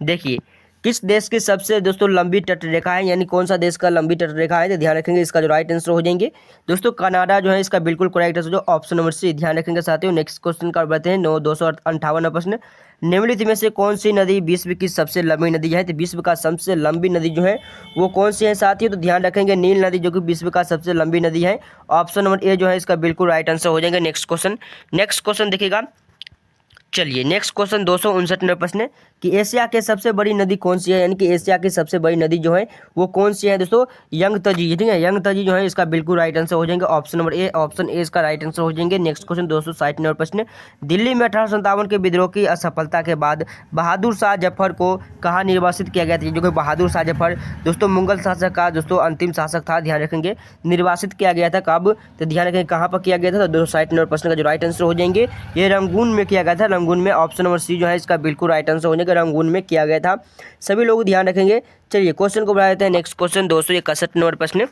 देखिए किस देश की सबसे दोस्तों लंबी तट रेखा है, यानी कौन सा देश का लंबी तट रेखा है, तो ध्यान रखेंगे इसका जो राइट आंसर हो जाएंगे दोस्तों कनाडा जो है इसका बिल्कुल करेक्ट आंसर जो ऑप्शन नंबर सी। ध्यान रखेंगे साथियों। नेक्स्ट क्वेश्चन का बढ़ते हैं 258 प्रश्न, निम्नलिखित में से कौन सी नदी विश्व की सबसे लंबी नदी है, तो विश्व का सबसे लंबी नदी जो है वो कौन सी है साथियों, तो ध्यान रखेंगे नील नदी जो कि विश्व का सबसे लंबी नदी है। ऑप्शन नंबर ए जो है इसका बिल्कुल राइट आंसर हो जाएगा। नेक्स्ट क्वेश्चन देखिएगा। चलिए नेक्स्ट क्वेश्चन 259 नंबर प्रश्न है कि एशिया के सबसे बड़ी नदी कौन सी है, यानी कि एशिया की सबसे बड़ी नदी जो है वो कौन सी है दोस्तों, यंगतजी। ठीक है, यंगतजी जो है इसका बिल्कुल राइट आंसर हो जाएंगे option number A. Option A इसका राइट आंसर हो जाएंगे। नेक्स्ट क्वेश्चन 260 नंबर प्रश्न, दिल्ली में 1857 के विद्रोह की असफलता के बाद बहादुर शाह जफर को कहाँ निर्वासित किया गया था, जो कि बहादुर शाह जफर दोस्तों मुगल शासक का दोस्तों अंतिम शासक था। ध्यान रखेंगे निर्वासित किया गया था कब, तो ध्यान रखेंगे कहाँ पर किया गया था, तो 260 नंबर प्रश्न का जो राइट आंसर हो जाएंगे ये रंगून में किया गया था। रंगून में ऑप्शन नंबर सी जो है इसका बिल्कुल राइट आंसर होने का रंगून में किया गया था। सभी लोग ध्यान रखेंगे। चलिए क्वेश्चन को बढ़ा देते हैं। नेक्स्ट क्वेश्चन 261 नंबर प्रश्न।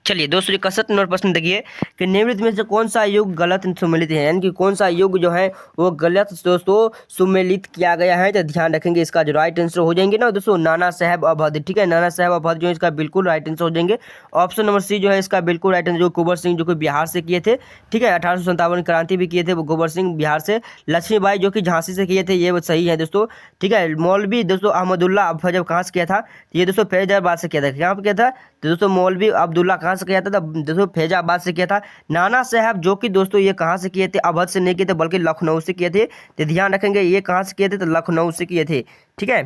चलिए 261 नंबर प्रश्न देखिए कि निम्नलिखित में से कौन सा युग गलत सुमेलित है, यानी कि कौन सा युग जो है वो गलत दोस्तों सुमेलित किया गया है, तो ध्यान रखेंगे इसका जो राइट आंसर हो जाएंगे ना दोस्तों नाना साहब अवध। ठीक है, नाना साहब अवध जो है इसका बिल्कुल राइट आंसर हो जाएंगे ऑप्शन नंबर सी जो है इसका बिल्कुल राइट आंसर, जो कुंवर सिंह जो कि बिहार से किए थे। ठीक है, 1857 क्रांति भी किए थे वो कुंवर सिंह बिहार से। लक्ष्मीबाई जो कि झांसी से किए थे, ये सही है दोस्तों। ठीक है, मौलवी दोस्तों अहमदुल्ला फैजब कहाँ से किया था, ये दोस्तों फैजाबाद से किया था। कहाँ पर किया था, तो दोस्तों मौलवी अब्दुल्ला कहाँ से किया था, दोस्तों फैजाबाद से किया था। नाना साहब जो कि दोस्तों ये कहाँ से किए थे, अवध से नहीं किए थे बल्कि लखनऊ से किए थे। तो ध्यान रखेंगे ये कहाँ से किए थे, तो लखनऊ से किए थे। ठीक है,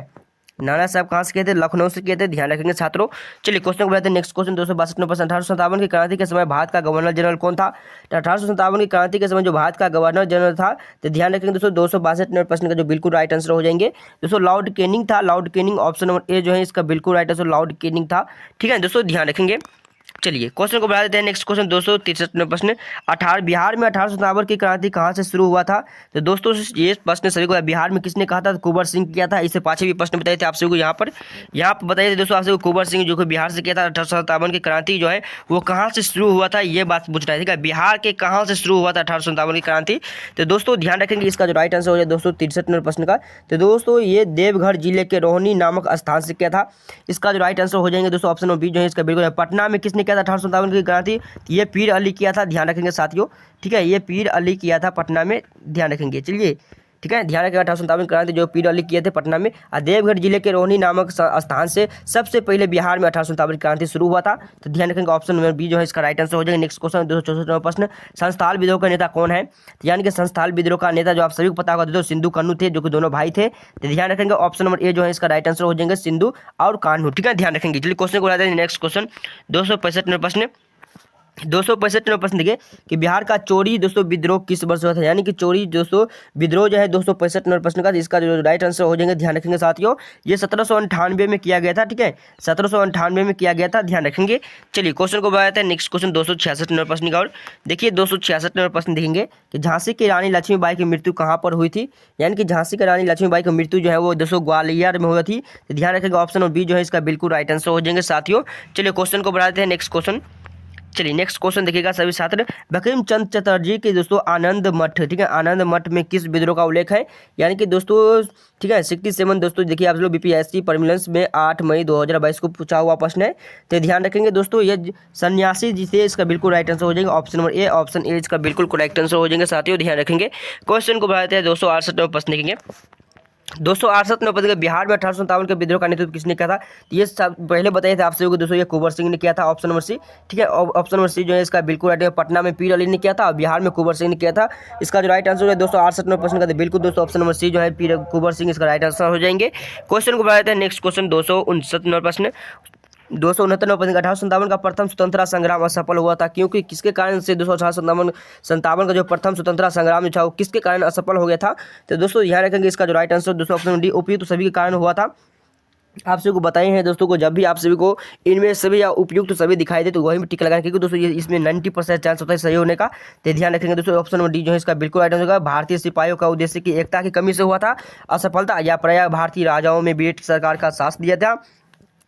नाना साहब कहाँ से किए थे, लखनऊ से किए थे। ध्यान रखेंगे छात्रों। चलिए क्वेश्चन को बढ़ाते हैं। नेक्स्ट क्वेश्चन 262 नंबर प्रश्न, 1857 की क्रांति के समय भारत का गवर्नर जनरल कौन था, तो 1857 की क्रांति के समय जो भारत का गवर्नर जनरल था, तो ध्यान रखेंगे दोस्तों 262 नंबर प्रश्न का जो बिल्कुल राइट आंसर हो जाएंगे दोस्तों लॉर्ड कैनिंग था। लॉर्ड कैनिंग ऑप्शन नंबर ए जो है इसका बिल्कुल राइट आंसर लॉर्ड कैनिंग था। ठीक है दोस्तों, ध्यान रखेंगे। चलिए क्वेश्चन को बढ़ा देते हैं। नेक्स्ट क्वेश्चन 263 नंबर प्रश्न, बिहार में 1857 की क्रांति कहाँ से शुरू हुआ था, तो दोस्तों ये प्रश्न सभी को बिहार में किसने कहा था, तो कुंवर सिंह किया था। इससे पाछे भी प्रश्न बताए थे आप सभी को, यहाँ पर बताइए थे दोस्तों आप सभी को कुंवर सिंह जो कि बिहार से किया था। 1857 की क्रांति जो है वो कहाँ से शुरू हुआ था, ये बात पूछ रहा है। ठीक है, बिहार के कहाँ से शुरू हुआ था 1857 की क्रांति, तो दोस्तों ध्यान रखेंगे इसका जो राइट आंसर हो जाए 263 नंबर प्रश्न का, तो दोस्तों ये देवघर जिले के रोहनी नामक स्थान से किया था। इसका जो राइट आंसर हो जाएंगे दोस्तों ऑप्शन नंबर बी जो है इसका बिल्कुल। पटना में किसने किया था 1857 की क्रांति, ये पीर अली किया था। ध्यान रखेंगे साथियों। ठीक है, ये पीर अली किया था पटना में, ध्यान रखेंगे। चलिए ठीक है, ध्यान रखेंगे 1857 क्रांति जो पीर अली किए थे पटना में। देवघर जिले के रोहनी नामक स्थान से सबसे पहले बिहार में 1857 क्रांति शुरू हुआ था। तो ध्यान रखेंगे ऑप्शन नंबर बी जो है इसका राइट आंसर हो जाएगा। नेक्स्ट क्वेश्चन 264 नंबर प्रश्न, संस्थाल विद्रोह का नेता कौन है, यानी कि संस्थाल विद्रोह का नेता जो आप सभी को पता होगा दोस्तों सिंधु कान्हू थे, जो कि दोनों भाई थे। तो ध्यान रखेंगे ऑप्शन नंबर ए जो है इसका राइट आंसर हो जाएंगे सिंधु और कान्हू। ठीक है, ध्यान रखेंगे। चलिए क्वेश्चन को बताते हैं। नेक्स्ट क्वेश्चन 265 नंबर प्रश्न, 265 नंबर प्रश्न देखिए कि बिहार का चोरी दोस्तों विद्रोह किस वर्ष हुआ था, यानी कि चोरी दोस्तों विद्रोह जो है 265 नंबर प्रश्न का, इसका जो राइट आंसर हो जाएंगे ध्यान रखेंगे साथियों ये 1798 में किया गया था। ठीक है, 1798 में किया गया था, ध्यान रखेंगे। चलिए क्वेश्चन को बताते हैं। नेक्स्ट क्वेश्चन 266 नंबर प्रश्न का, और देखिए 266 नंबर प्रश्न देखेंगे कि झांसी की रानी लक्ष्मीबाई की मृत्यु कहाँ पर हुई थी, यानी कि झांसी की रानी लक्ष्मीबाई की मृत्यु जो है वो दोस्तों ग्वालियर में हुई थी। तो ध्यान रखेंगे ऑप्शन नंबर बी जो है इसका बिल्कुल राइट आंसर हो जाएंगे साथियों। चलिए क्वेश्चन को बढ़ाते हैं। नेक्स्ट क्वेश्चन चलिए नेक्स्ट क्वेश्चन देखिएगा सभी छात्र, बंकिम चंद्र चटर्जी के दोस्तों आनंद मठ, ठीक है, आनंद मठ में किस विद्रोह का उल्लेख है, यानी कि दोस्तों ठीक है 67 दोस्तों देखिए आप लोग बीपीएससी परमिलेंस में 8 मई 2022 को पूछा हुआ प्रश्न है, तो ध्यान रखेंगे दोस्तों ये सन्यासी जी थे, इसका बिल्कुल राइट आंसर हो जाएगा option number A, option A इसका बिल्कुल करेक्ट आंसर हो जाएंगे। साथियों ध्यान रखेंगे क्वेश्चन को बढ़ाते हैं 268 प्रश्न देखेंगे। 268 में पता बिहार में 1857 के विद्रोह का नेतृत्व किसने किया था, तो ये सब पहले बताए थे आपसे दोस्तों, ये कुंवर सिंह ने किया था, ऑप्शन नंबर सी, ठीक है, ऑप्शन नंबर सी जो है इसका बिल्कुल राइट है। पटना में पीर अली ने किया था और बिहार में कुंवर सिंह ने किया था। इसका जो राइट आंसर है 268 प्रश्न का बिल्कुल दोस्तों ऑप्शन नंबर सी जो है पीर कुंवर सिंह इसका राइट आंसर हो जाएंगे। क्वेश्चन को बढ़ाते हैं नेक्स्ट क्वेश्चन 269 प्रश्न, 269 प्रश्न, 1857 का प्रथम स्वतंत्रता संग्राम असफल हुआ था क्योंकि किसके कारण से 218 का जो प्रथम स्वतंत्रता संग्राम जो था वो किसके कारण असफल हो गया था, तो दोस्तों ध्यान रखेंगे इसका जो राइट आंसर दोस्तों ऑप्शन डी उपयुक्त सभी के कारण हुआ था। आप सभी को बताए हैं दोस्तों को जब भी आप सभी को इनमें सभी या उपयुक्त सभी दिखाई दे तो वही में टिक लगाएं, क्योंकि दोस्तों ये इसमें 90% चांस होता है सही होने का, तो ध्यान रखेंगे दोस्तों ऑप्शन नंबर डी जो है इसका बिल्कुल राइट आंसर होगा। भारतीय सिपाहियों का उद्देश्य की एकता की कमी से हुआ था असफलता, या प्राय भारतीय राजाओं में ब्रिटिश सरकार का साथ दिया था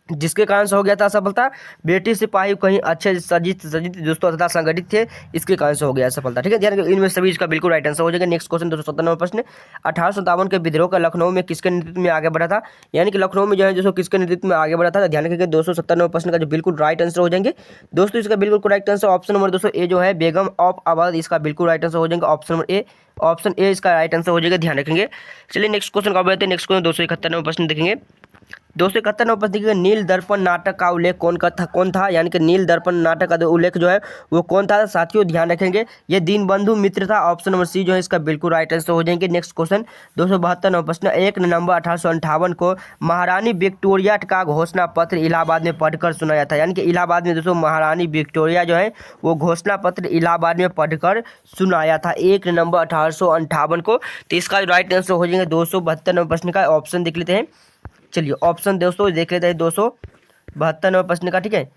जिसके कारण से हो गया था असफलता, ब्रिटिश सिपाही कहीं अच्छे सजित दोस्तों तथा संगठित थे इसके कारण से हो गया असफलता, ठीक है, ध्यान रखें इनमें सभी इसका बिल्कुल राइट आंसर हो जाएगा। नेक्स्ट क्वेश्चन 297 प्रश्न, 1857 के विद्रोह का लखनऊ में किसके नेतृत्व में आगे बढ़ा था, यानी कि लखनऊ में जो है दोस्तों किसके नेतृत्व में आगे बढ़ा था, ध्यान रखेंगे 297 प्रश्न का जो बिल्कुल राइट आंसर हो जाएंगे दोस्तों, इसका बिल्कुल करेक्ट आंसर ऑप्शन नंबर दोस्तों ए जो है बेगम ऑफ अवध इसका बिल्कुल राइट आंसर हो जाएगा, option number A, option A इसका राइट आंसर हो जाएगा, ध्यान रखेंगे। चलिए नेक्स्ट क्वेश्चन का बढ़ते हैं, नेक्स्ट क्वेश्चन 271 प्रश्न देखेंगे। 271 प्रश्न देखिएगा, नील दर्पण नाटक का उल्लेख कौन था, यानी कि नील दर्पण नाटक का उल्लेख जो है वो कौन था, साथियों ध्यान रखेंगे ये दीनबंधु मित्र था, ऑप्शन नंबर सी जो है इसका बिल्कुल राइट आंसर हो जाएंगे। नेक्स्ट क्वेश्चन 272 प्रश्न, 1 नवंबर 1858 को महारानी विक्टोरिया का घोषणा पत्र इलाहाबाद में पढ़कर सुनाया था, यानी कि इलाहाबाद में दोस्तों महारानी विक्टोरिया जो है वो घोषणा पत्र इलाहाबाद में पढ़कर सुनाया था 1 नवंबर 1858 को, तो इसका राइट आंसर हो जाएंगे 272 प्रश्न का ऑप्शन देख लेते हैं। चलिए ऑप्शन दोस्तों देख लेते हैं 272 प्रश्न का, ठीक है,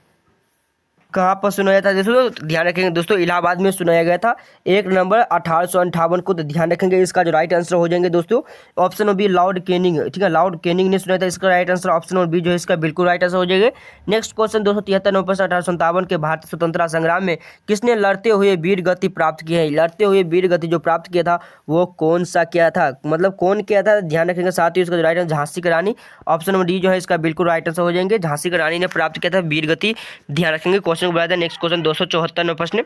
कहाँ पर सुनाया था दोस्तों, ध्यान रखेंगे दोस्तों इलाहाबाद में सुनाया गया था 1 नवंबर 1858 को, तो ध्यान रखेंगे इसका जो राइट आंसर हो जाएंगे दोस्तों option number B Lord Canning, ठीक है, लॉर्ड कैनिंग ने सुनाया था, इसका right answer option number B जो है इसका बिल्कुल राइट आंसर हो जाएगा। नेक्स्ट क्वेश्चन 273 प्रश्न, 1857 के भारतीय स्वतंत्रता संग्राम में किसने लड़ते हुए वीर गति प्राप्त की है, लड़ते हुए वीर गति जो प्राप्त किया था वो कौन सा किया था, मतलब कौन किया था, ध्यान रखेंगे साथ ही इसका जो राइट आंसर झांसी की रानी, ऑप्शन नंबर डी जो है इसका बिल्कुल राइट आंसर हो जाएंगे, झांसी की रानी ने प्राप्त किया था वीर गति, ध्यान रखेंगे। क्वेश्चन को बढ़ाते हैं, नेक्स्ट क्वेश्चन 274 प्रश्न,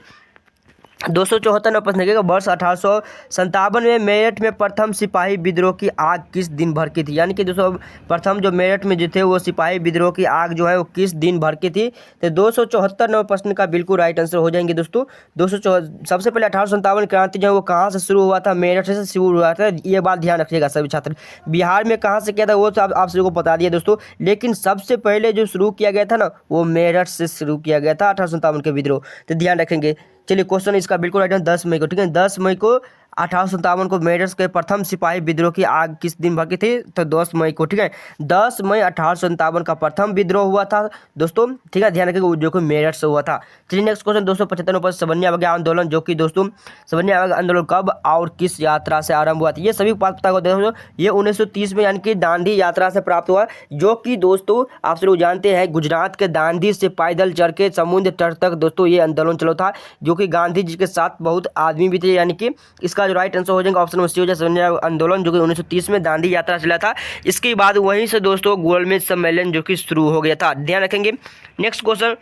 274 प्रश्न देखिएगा, वर्ष 1857 में मेरठ में प्रथम सिपाही विद्रोह की आग किस दिन भड़की थी, यानी कि दोस्तों प्रथम जो मेरठ में जो थे वो सिपाही विद्रोह की आग जो है वो किस दिन भड़की थी, तो 274 प्रश्न का बिल्कुल राइट आंसर हो जाएंगे दोस्तों। सबसे पहले 1857 क्रांति जो है वो कहाँ से शुरू हुआ था, मेरठ से शुरू हुआ था, ये बात ध्यान रखिएगा सभी छात्र। बिहार में कहाँ से किया था वो तो आप सभी को बता दिया दोस्तों, लेकिन सबसे पहले जो शुरू किया गया था ना वो मेरठ से शुरू किया गया था 1857 के विद्रोह, तो ध्यान रखेंगे। चलिए क्वेश्चन इसका बिल्कुल राइट है 10 मई को, ठीक है, 10 मई को 1857 को मेरठ के प्रथम सिपाही विद्रोह की आग किस दिन भड़की थी, तो 10 मई को, ठीक है, 10 मई 1857 का प्रथम विद्रोह हुआ था दोस्तों, ठीक है, ध्यान रखिएगा जो कि मेरठ से हुआ था। चलिए नेक्स्ट क्वेश्चन 275 पर सवर्ण अवज्ञा आंदोलन, जो कि दोस्तों सवर्ण अवज्ञा आंदोलन कब और किस यात्रा से आरंभ हुआ था, ये सभी बात पता दोस्तों, ये 1930 में यानी कि दांडी यात्रा से प्राप्त हुआ, जो कि दोस्तों आप सब लोग जानते हैं गुजरात के दांडी से पैदल चढ़ के समुद्र तट तक दोस्तों ये आंदोलन चला था, जो कि गांधी जी के साथ बहुत आदमी भी थे, यानी कि इसका जो राइट आंसर हो जाएगा ऑप्शन नंबर सी हो जाए आंदोलन, जो कि 1930 में दांडी यात्रा चला था। इसके बाद वहीं से दोस्तों गोलमेज सम्मेलन जो कि शुरू हो गया था, ध्यान रखेंगे। नेक्स्ट क्वेश्चन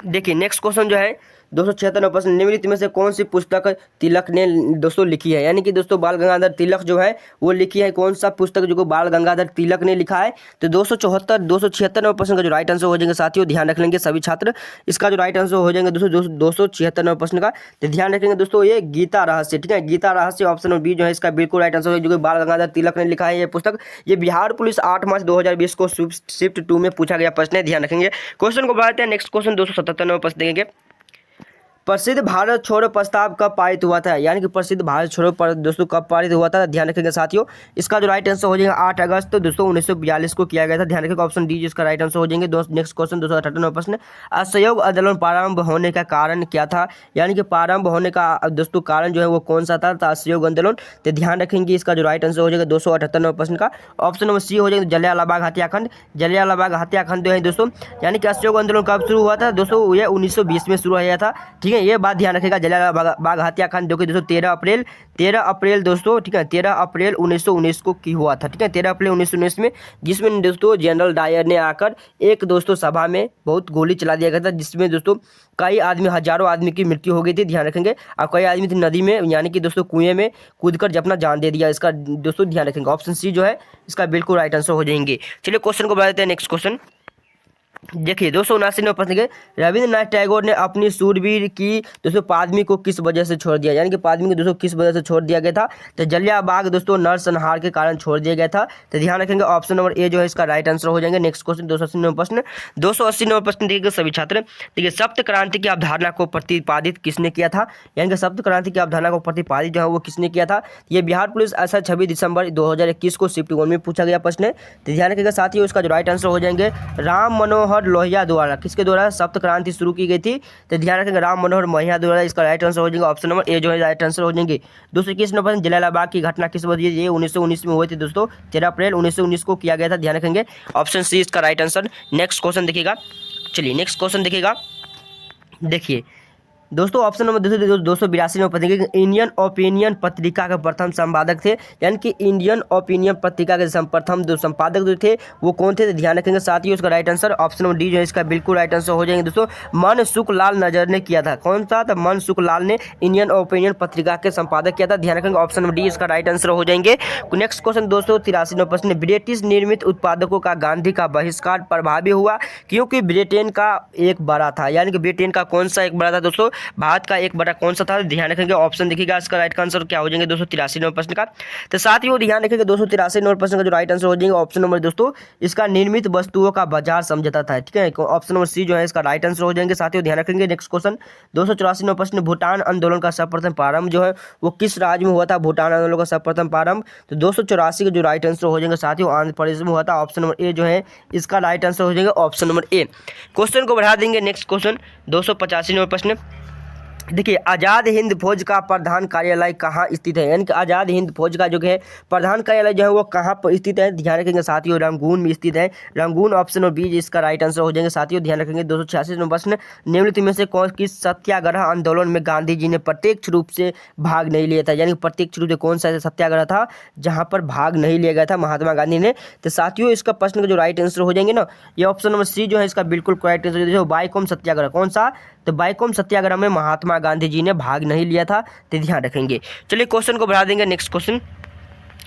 देखिए, नेक्स्ट क्वेश्चन जो है 276 प्रश्न, निम्नलिखित में से कौन सी पुस्तक तिलक ने दोस्तों लिखी है, यानी कि दोस्तों बाल गंगाधर तिलक जो है वो लिखी है, कौन सा पुस्तक जो बाल गंगाधर तिलक ने लिखा है, तो 276 प्रश्न का जो राइट आंसर हो जाएंगे साथियों, ध्यान रख लेंगे सभी छात्र, इसका जो राइट आंसर हो जाएंगे दोस्तों 276 प्रश्न का, तो ध्यान रखेंगे दोस्तों ये गीता रहस्य, ठीक है, गीता रहस्य ऑप्शन नंबर बी जो है इसका बिल्कुल राइट आंसर है, जो कि बाल गंगाधर तिलक ने लिखा है ये पुस्तक। ये बिहार पुलिस 8 मार्च 2020 को शिफ्ट 2 में पूछा गया प्रश्न है, ध्यान रखेंगे। क्वेश्चन को बढ़ाते हैं, नेक्स्ट क्वेश्चन 277 प्रश्न देखेंगे। प्रसिद्ध भारत छोड़ो प्रस्ताव कब पारित हुआ था, यानी कि प्रसिद्ध भारत छोड़ो पर दोस्तों कब पारित हुआ था, ध्यान रखेंगे साथियों। इसका जो राइट आंसर हो जाएगा 8 अगस्त तो दोस्तों 1942 को किया गया था, ध्यान रखेंगे ऑप्शन डी इसका राइट आंसर हो जाएंगे। दोस्त नेक्स्ट क्वेश्चन 298 प्रश्न, असहयोग आंदोलन प्रारंभ होने का कारण क्या था, यानी कि प्रारंभ होने का दोस्तों कारण जो है वो कौन सा था, असहयोग आंदोलन। तो ध्यान रखेंगे इसका जो राइट आंसर हो जाएगा 278 प्रश्न का ऑप्शन नंबर सी हो जाएगा जलियांवाला बाग हत्याकांड। जलियांवाला बाग हत्याकांड जो है दोस्तों, यानी कि असहयोग आंदोलन कब शुरू हुआ था दोस्तों, ये 1920 में शुरू हुआ था, ठीक है। ये बात ध्यान रखेगा, जलियांवाला बाग हत्याकांड जो कि दोस्तों 13 अप्रैल दोस्तों, ठीक है, 13 अप्रैल 1919 को की हुआ था, ठीक है, 13 अप्रैल 1919 में, जिसमें दोस्तों जनरल डायर ने आकर एक दोस्तों सभा में बहुत गोली चला दिया गया था, जिसमें दोस्तों कई आदमी, हजारों आदमी की मृत्यु हो गई थी, ध्यान रखेंगे। और कई आदमी थी नदी में, यानी कि दोस्तों कुएं में कूदकर अपना जान दे दिया, इसका दोस्तों ध्यान रखेंगे ऑप्शन सी जो है इसका बिल्कुल राइट आंसर हो जाएंगे। चलिए क्वेश्चन को बढ़ा देते हैं, नेक्स्ट क्वेश्चन देखिए 279 प्रश्न के, रविंद्रनाथ टैगोर ने अपनी सूरवीर की दोस्तों पादमी को किस वजह से छोड़ दिया, यानी कि पादमी को दोस्तों किस वजह से छोड़ दिया गया था, तो जलियांवाला बाग दोस्तों नरसंहार के कारण छोड़ दिया गया था, तो ध्यान रखेंगे ऑप्शन नंबर ए जो है इसका राइट आंसर हो जाएंगे। नेक्स्ट क्वेश्चन 280 प्रश्न, 280 प्रश्न देखिए सभी छात्र, देखिए सप्त क्रांति की अवधारणा को प्रतिपादित किसने किया था, यानी कि सप्त क्रांति की अवधारणा को प्रतिपादित जो है वो किसने किया था, ये बिहार पुलिस ऐसा 26 दिसंबर 2021 को शिफ्ट 1 में पूछा गया प्रश्न है, तो ध्यान रखेगा साथियों इसका जो राइट आंसर हो जाएंगे राम मनोहर लोहिया द्वारा, किसके द्वारा सप्त क्रांति शुरू की गई थी, तो ध्यान रखेंगे राम मनोहर लोहिया द्वारा, इसका राइट आंसर हो जाएगा ऑप्शन नंबर ए जो है राइट आंसर हो जाएंगे। दोस्तों किस नंबर जलियांवाला बाग की घटना किस वजह, ये 1919 में हुई थी दोस्तों, 13 अप्रैल 1919 को किया गया था, ध्यान रखेंगे ऑप्शन सी इसका राइट आंसर। नेक्स्ट क्वेश्चन देखिएगा, चलिए नेक्स्ट क्वेश्चन देखिएगा, देखिए दोस्तों ऑप्शन नंबर 282 में पढ़ेंगे, इंडियन ओपिनियन पत्रिका के प्रथम संपादक थे, यानी कि इंडियन ओपिनियन पत्रिका के प्रथम जो संपादक जो थे वो कौन थे, तो ध्यान रखेंगे साथियों इसका right answer option number D जो है इसका बिल्कुल राइट आंसर हो जाएंगे दोस्तों, मनसुख लाल नजर ने किया था, कौन सा, तो मनसुख लाल ने इंडियन ओपिनियन पत्रिका के संपादक किया था, ध्यान रखेंगे ऑप्शन नंबर डी इसका राइट आंसर हो जाएंगे। नेक्स्ट क्वेश्चन 283 प्रश्न, ब्रिटिश निर्मित उत्पादकों का गांधी का बहिष्कार प्रभावी हुआ क्योंकि ब्रिटेन का एक बड़ा था, यानी कि ब्रिटेन का कौन सा एक बड़ा था दोस्तों, भारत का एक बड़ा कौन सा था, ध्यान रखेंगे ऑप्शन देखिएगा इसका राइट आंसर क्या हो जाएंगे 283 प्रश्न का। तो साथ ही वो ध्यान रखेंगे 283 प्रश्न का जो राइट आंसर हो जाएंगे ऑप्शन नंबर दोस्तों इसका निर्मित वस्तुओं का बाजार समझौता था, ठीक है, ऑप्शन नंबर सी जो है इसका राइट आंसर हो जाएंगे। साथ ही ध्यान रखेंगे नेक्स्ट क्वेश्चन 284 प्रश्न, भूटान आंदोलन का सर्वप्रथम प्रारंभ जो है वो किस राज्य में हुआ था, भूटान आंदोलन का सर्वप्रथम प्रारंभ, तो 284 का जो राइट आंसर हो जाएंगे साथियों आंध्र प्रदेश में हुआ था, ऑप्शन नंबर ए जो है इसका राइट आंसर हो जाएगा ऑप्शन नंबर ए। क्वेश्चन को बढ़ा देंगे, नेक्स्ट क्वेश्चन 285 प्रश्न, देखिए आज़ाद हिंद फौज का प्रधान कार्यालय कहाँ स्थित है, यानी कि आज़ाद हिंद फौज का जो है प्रधान कार्यालय जो है वो कहाँ पर स्थित है, ध्यान रखेंगे साथियों रंगून में स्थित है, रंगून ऑप्शन और बी इसका राइट आंसर हो जाएंगे साथियों। ध्यान रखेंगे 286 प्रश्न, निम्नलिखित में से कौन किस सत्याग्रह आंदोलन में गांधी जी ने प्रत्यक्ष रूप से भाग नहीं लिया था, यानी कि प्रत्यक्ष रूप से कौन सा सत्याग्रह था जहाँ पर भाग नहीं लिया गया था महात्मा गांधी ने, तो साथियों इसका प्रश्न का जो राइट आंसर हो जाएंगे ना ये ऑप्शन नंबर सी जो है इसका बिल्कुल करेक्ट आंसर, बाईकोम सत्याग्रह, कौन सा, तो बाईकोम सत्याग्रह में महात्मा गांधी जी ने भाग नहीं लिया था, तो ध्यान रखेंगे। चलिए क्वेश्चन को बढ़ा देंगे, नेक्स्ट क्वेश्चन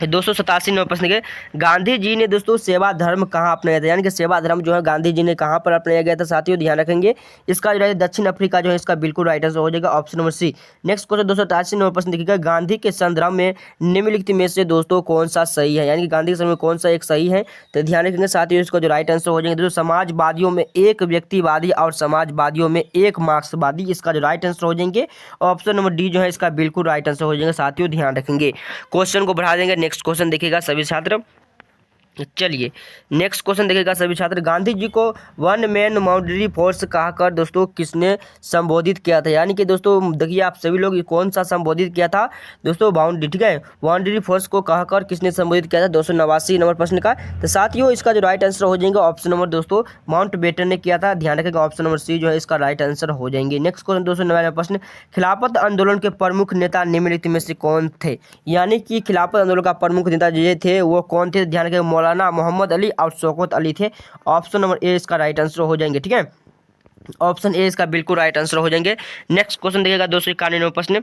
287 प्रश्न के, गांधी जी ने दोस्तों सेवा धर्म कहाँ अपनाया था, यानी कि सेवा धर्म जो है गांधी जी ने कहाँ पर अपनाया गया था साथियों, ध्यान रखेंगे इसका जो है दक्षिण अफ्रीका जो है इसका बिल्कुल राइट आंसर हो जाएगा option number C. Next question 288 प्रश्न देखिएगा, गांधी के संदर्भ में निम्नलिखित में से दोस्तों कौन सा सही है, यानी कि गांधी के संदर्भ में कौन सा एक सही है, तो ध्यान रखेंगे साथियों इसका जो राइट आंसर हो जाएंगे दोस्तों, समाजवादियों में एक व्यक्तिवादी और समाजवादियों में एक मार्क्सवादी, इसका जो राइट आंसर हो जाएंगे ऑप्शन नंबर डी जो है इसका बिल्कुल राइट आंसर हो जाएंगे साथियों, ध्यान रखेंगे। क्वेश्चन को बढ़ा देंगे, नेक्स्ट क्वेश्चन देखिएगा सभी छात्र, चलिए नेक्स्ट क्वेश्चन देखिएगा सभी छात्र, गांधी जी को वन मैन बाउंड्री फोर्स कहकर दोस्तों किसने संबोधित किया था, यानी कि दोस्तों देखिए आप सभी लोग कौन सा संबोधित किया था दोस्तों, बाउंड्री, ठीक है, बाउंड्री फोर्स को कहकर किसने संबोधित किया था, 289 प्रश्न का। तो साथियों इसका जो राइट आंसर हो जाएंगे ऑप्शन नंबर दोस्तों माउंट बेटन ने किया था, ध्यान रखेंगे ऑप्शन नंबर सी जो है इसका राइट आंसर हो जाएंगे। नेक्स्ट क्वेश्चन 299 प्रश्न, खिलाफत आंदोलन के प्रमुख नेता निम्नलिखित में से कौन थे, यानी कि खिलाफत आंदोलन का प्रमुख नेता जो थे वो कौन थे, ध्यान रखेंगे मौलाना मोहम्मद अली और शौकत अली थे, ऑप्शन नंबर ए इसका राइट आंसर हो जाएंगे, ठीक है, ऑप्शन ए इसका बिल्कुल राइट आंसर हो जाएंगे। नेक्स्ट क्वेश्चन देखिएगा 291 प्रश्न,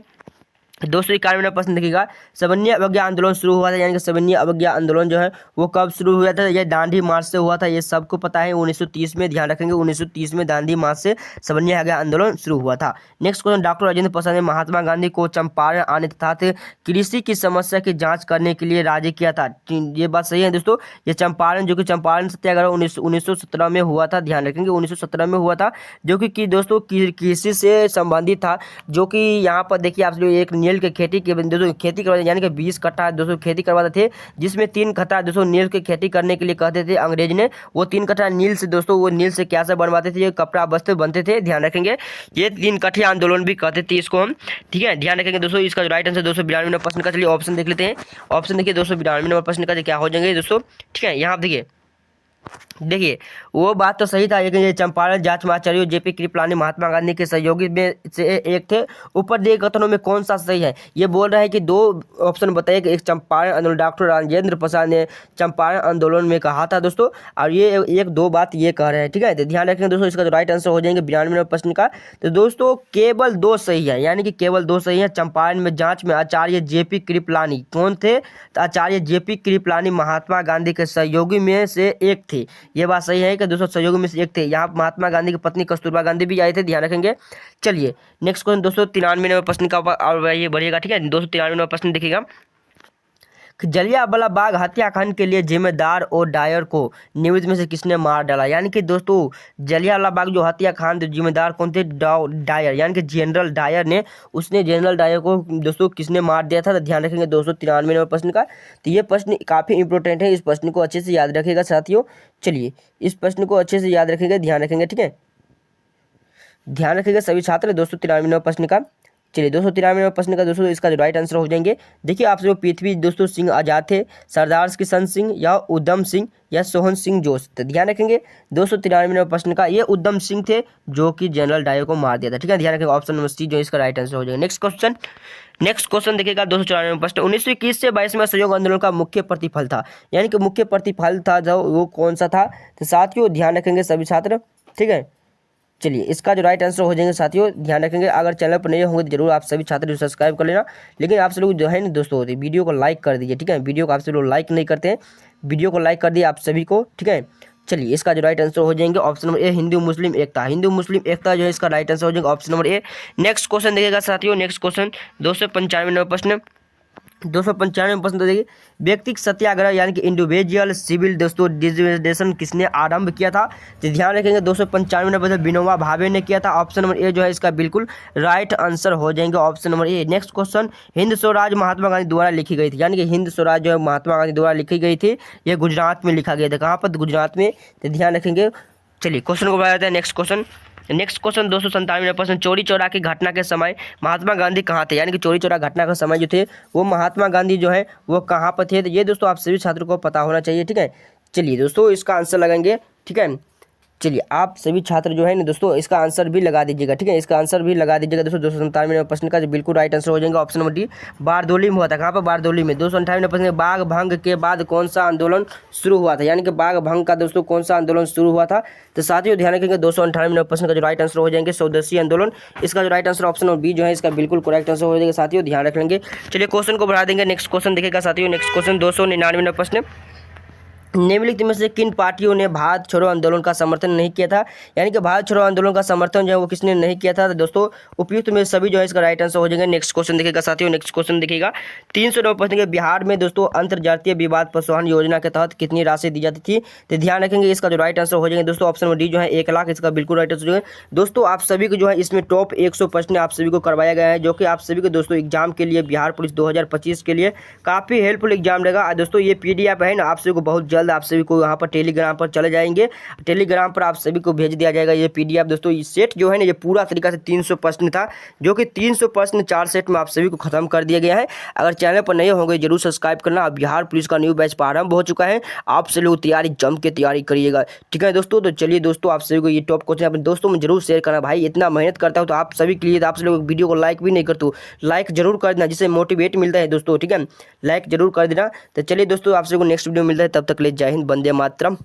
दोस्तों 91वां प्रश्न देखिएगा, सविनय अवज्ञा आंदोलन शुरू हुआ था, यानी कि सविनय अवज्ञा आंदोलन जो है वो कब शुरू हुआ था? ये दांडी मार्च से हुआ था, ये सबको पता है। 1930 में, ध्यान रखेंगे 1930 में दांडी मार्च से सविनय अवज्ञा आंदोलन शुरू हुआ था। Next question, doctor Rajendra Prasad ने महात्मा गांधी को चंपारण आने तथा कृषि की समस्या की जाँच करने के लिए राजी किया था। ये बात सही है दोस्तों। ये चंपारण, जो कि चंपारण सत्याग्रह 1917 में हुआ था, ध्यान रखेंगे 1917 में हुआ था, जो कि दोस्तों कृषि से संबंधित था। जो कि यहाँ पर देखिए आप लोग, एक नील के खेती के दोस्तों खेती करवाते, यानी कि 20 कट्ठा दोस्तों खेती करवाते थे, जिसमें 3 कट्ठा दोस्तों नील की खेती करने के लिए कहते थे अंग्रेज ने। वो 3 कट्ठा नील से दोस्तों, वो नील से क्या सब बनवाते थे? ये कपड़ा वस्त्र बनते थे, ध्यान रखेंगे। ये 3 कट्ठा आंदोलन भी कहते थे इसको हम, ठीक है, ध्यान रखेंगे दोस्तों। इसका जो राइट आंसर 292 नंबर प्रश्न का, चलिए ऑप्शन देख लेते हैं। ऑप्शन देखिए 292 नंबर प्रश्न का क्या हो जाएंगे दोस्तों, ठीक है। यहाँ देखिए वो बात तो सही था, लेकिन ये चंपारण जांच महाचार्य जेपी कृपलानी महात्मा गांधी के सहयोगी में से एक थे। ऊपर दिए कथनों में कौन सा सही है? ये बोल रहा है कि 2 ऑप्शन बताइए कि एक चंपारण आंदोलन डॉक्टर राजेंद्र प्रसाद ने चंपारण आंदोलन में कहा था दोस्तों, और ये 1-2 बात ये कह रहे हैं, ठीक है। तो ध्यान रखेंगे दोस्तों, इसका जो राइट आंसर हो जाएंगे 92 नंबर प्रश्न का। तो दोस्तों केवल 2 सही है, यानी कि केवल 2 सही है। चंपारण में जांच में आचार्य जेपी कृपलानी कौन थे? तो आचार्य जेपी कृपलानी महात्मा गांधी के सहयोगी में से एक थे। ये बात सही है कि दोस्तों सहयोगी में से एक थे। यहाँ महात्मा गांधी की पत्नी कस्तूरबा गांधी भी आए थे, ध्यान रखेंगे। चलिए नेक्स्ट क्वेश्चन दोस्तों 93 नंबर प्रश्न का और ये बढ़िएगा, ठीक है। 293 नंबर प्रश्न देखिएगा, जलियांवाला बाग हत्याकांड के लिए जिम्मेदार और डायर को निवृत्त में से किसने मार डाला? यानी कि दोस्तों जलियांवाला बाग जो हत्याकांड जिम्मेदार कौन थे? डायर, यानी कि जनरल डायर ने, उसने जनरल डायर को दोस्तों किसने मार दिया था? तो ध्यान रखेंगे 293 नंबर प्रश्न का। तो ये प्रश्न काफ़ी इंपॉर्टेंट है, इस प्रश्न को अच्छे से याद रखिएगा साथियों। चलिए इस प्रश्न को अच्छे से याद रखिएगा, ध्यान रखेंगे, ठीक है, ध्यान रखिएगा सभी छात्र। 293 नंबर प्रश्न का, चलिए 293 नंबर प्रश्न का दोस्तों इसका जो राइट आंसर हो जाएंगे, देखिए आपसे, वो पृथ्वी दोस्तों सिंह आजाद थे, सरदार किशन सिंह या उधम सिंह या सोहन सिंह जोश। तो ध्यान रखेंगे 293 नंबर प्रश्न का, ये उधम सिंह थे जो कि जनरल डायर को मार दिया था, ठीक है। ध्यान रखेंगे ऑप्शन नंबर सी जो इसका राइट आंसर हो जाएगा। नेक्स्ट क्वेश्चन देखिएगा 294 नंबर प्रश्न, 1921 से 22 में असहयोग आंदोलन का मुख्य प्रतिफल था, यानी कि मुख्य प्रतिफल था जो वो कौन सा था? तो साथियों ध्यान रखेंगे सभी छात्र, ठीक है। चलिए इसका जो राइट आंसर हो जाएंगे साथियों, ध्यान रखेंगे। अगर चैनल पर नए होंगे तो जरूर आप सभी छात्र सब्सक्राइब कर लेना, लेकिन आप सब लोग जो है ना दोस्तों वीडियो को लाइक कर दीजिए, ठीक है। वीडियो को आप सब लोग लाइक नहीं करते हैं, वीडियो को लाइक कर दिए आप सभी को, ठीक है। चलिए इसका जो राइट आंसर हो जाएंगे ऑप्शन नंबर ए, हिंदू मुस्लिम एकता। हिंदू मुस्लिम एकता जो है इसका राइट आंसर हो जाएगा option number A. Next question देखिएगा साथियों, नेक्स्ट क्वेश्चन 295 नंबर प्रश्न, 295 प्रश्न तो देखिए, व्यक्तिगत सत्याग्रह यानी कि इंडिविजुअल सिविल दोस्तों डिसोसिएशन किसने आरंभ किया था? तो ध्यान रखेंगे 295 नंबर प्रश्न विनोबा भावे ने किया था। ऑप्शन नंबर ए जो है इसका बिल्कुल राइट आंसर हो जाएंगे option number A. Next question, Hind Swaraj Mahatma Gandhi द्वारा लिखी गई थी, यानी कि हिंद स्वराज जो है महात्मा गांधी द्वारा लिखी गई थी, ये गुजरात में लिखा गया था। कहाँ पर? गुजरात में। तो ध्यान रखेंगे। चलिए क्वेश्चन को बढ़ा जाते हैं। नेक्स्ट क्वेश्चन 297 प्रश्न, चोरी चौरा की घटना के समय महात्मा गांधी कहाँ थे? यानी कि चोरी चौरा घटना का समय जो थे वो महात्मा गांधी जो है वो कहाँ पर थे? तो ये दोस्तों आप सभी छात्रों को पता होना चाहिए, ठीक है। चलिए दोस्तों इसका आंसर लगाएंगे, ठीक है। चलिए आप सभी छात्र जो है ना दोस्तों इसका आंसर भी लगा दीजिएगा, ठीक है, इसका आंसर भी लगा दीजिएगा दोस्तों। 297 नंबर प्रश्न का जो बिल्कुल राइट आंसर हो जाएगा ऑप्शन नंबर डी, बारदोली में हुआ था। कहाँ पर? बारदोली में। 298 नंबर प्रश्न, बाघ भंग के बाद कौन सा आंदोलन शुरू हुआ था? यानी कि बाघ भंग का दोस्तों कौन सा आंदोलन शुरू हुआ था? तो साथियों ध्यान रखेंगे 298 नंबर प्रश्न का जो राइट आंसर हो जाएंगे स्वदेशी आंदोलन। इसका जो right answer option number B जो है इसका बिल्कुल करेक्ट आंसर हो जाएगा साथियों, ध्यान रख लेंगे। चलिए क्वेश्चन को बढ़ा देंगे। नेक्स्ट क्वेश्चन देखिएगा साथियों, नेक्स्ट क्वेश्चन 299 नंबर प्रश्न, निम्नलिखित में से किन पार्टियों ने भारत छोड़ो आंदोलन का समर्थन नहीं किया था? यानी कि भारत छोड़ो आंदोलन का समर्थन जो है वो किसने नहीं किया था? तो दोस्तों उपयुक्त में सभी जो है इसका राइट आंसर हो जाएगा। नेक्स्ट क्वेश्चन देखिएगा साथियों, नेक्स्ट क्वेश्चन देखिएगा 309 प्रश्न के, बिहार में दोस्तों अंतर्जातीय विवाद प्रशमन योजना के तहत कितनी राशि दी जाती थी? तो ध्यान रखेंगे इसका जो राइट आंसर हो जाएगा दोस्तों ऑप्शन नंबर डी जो है 1 लाख, इसका बिल्कुल राइट आंसर हो जाएगा। दोस्तों आप सभी को जो है इसमें टॉप 100 प्रश्न आप सभी को करवाया गया है, जो कि आप सभी को दोस्तों एग्जाम के लिए बिहार पुलिस 2025 के लिए काफ़ी हेल्पफुल एग्जाम रहेगा। दोस्तों ये PDF है ना, आप सभी को बहुत जल्द आप सभी को यहाँ पर टेलीग्राम पर चले जाएंगे, टेलीग्राम पर आप सभी को भेज दिया जाएगा ये PDF दोस्तों। ये सेट जो है ना ये पूरा तरीका से 300 प्रश्न था, जो कि 300 प्रश्न 4 सेट में आप सभी को खत्म कर दिया गया है। अगर चैनल पर नए होंगे जरूर सब्सक्राइब करना। बिहार पुलिस का न्यू बैच प्रारंभ हो चुका है, आप सभी लोग तैयारी जम के तैयारी करिएगा, ठीक है दोस्तों। तो चलिए दोस्तों आप सभी को ये टॉप क्वेश्चन अपने दोस्तों में जरूर शेयर करना। भाई इतना मेहनत करता हूँ तो आप सभी के लिए, आप सभी लोग वीडियो को लाइक भी नहीं करते हो, लाइक जरूर कर देना जिससे मोटिवेट मिलता है दोस्तों, ठीक है, लाइक जरूर कर देना। तो चलिए दोस्तों आप सभी को नेक्स्ट वीडियो मिलता है, तब तक ले जय हिंद, वंदे मातरम।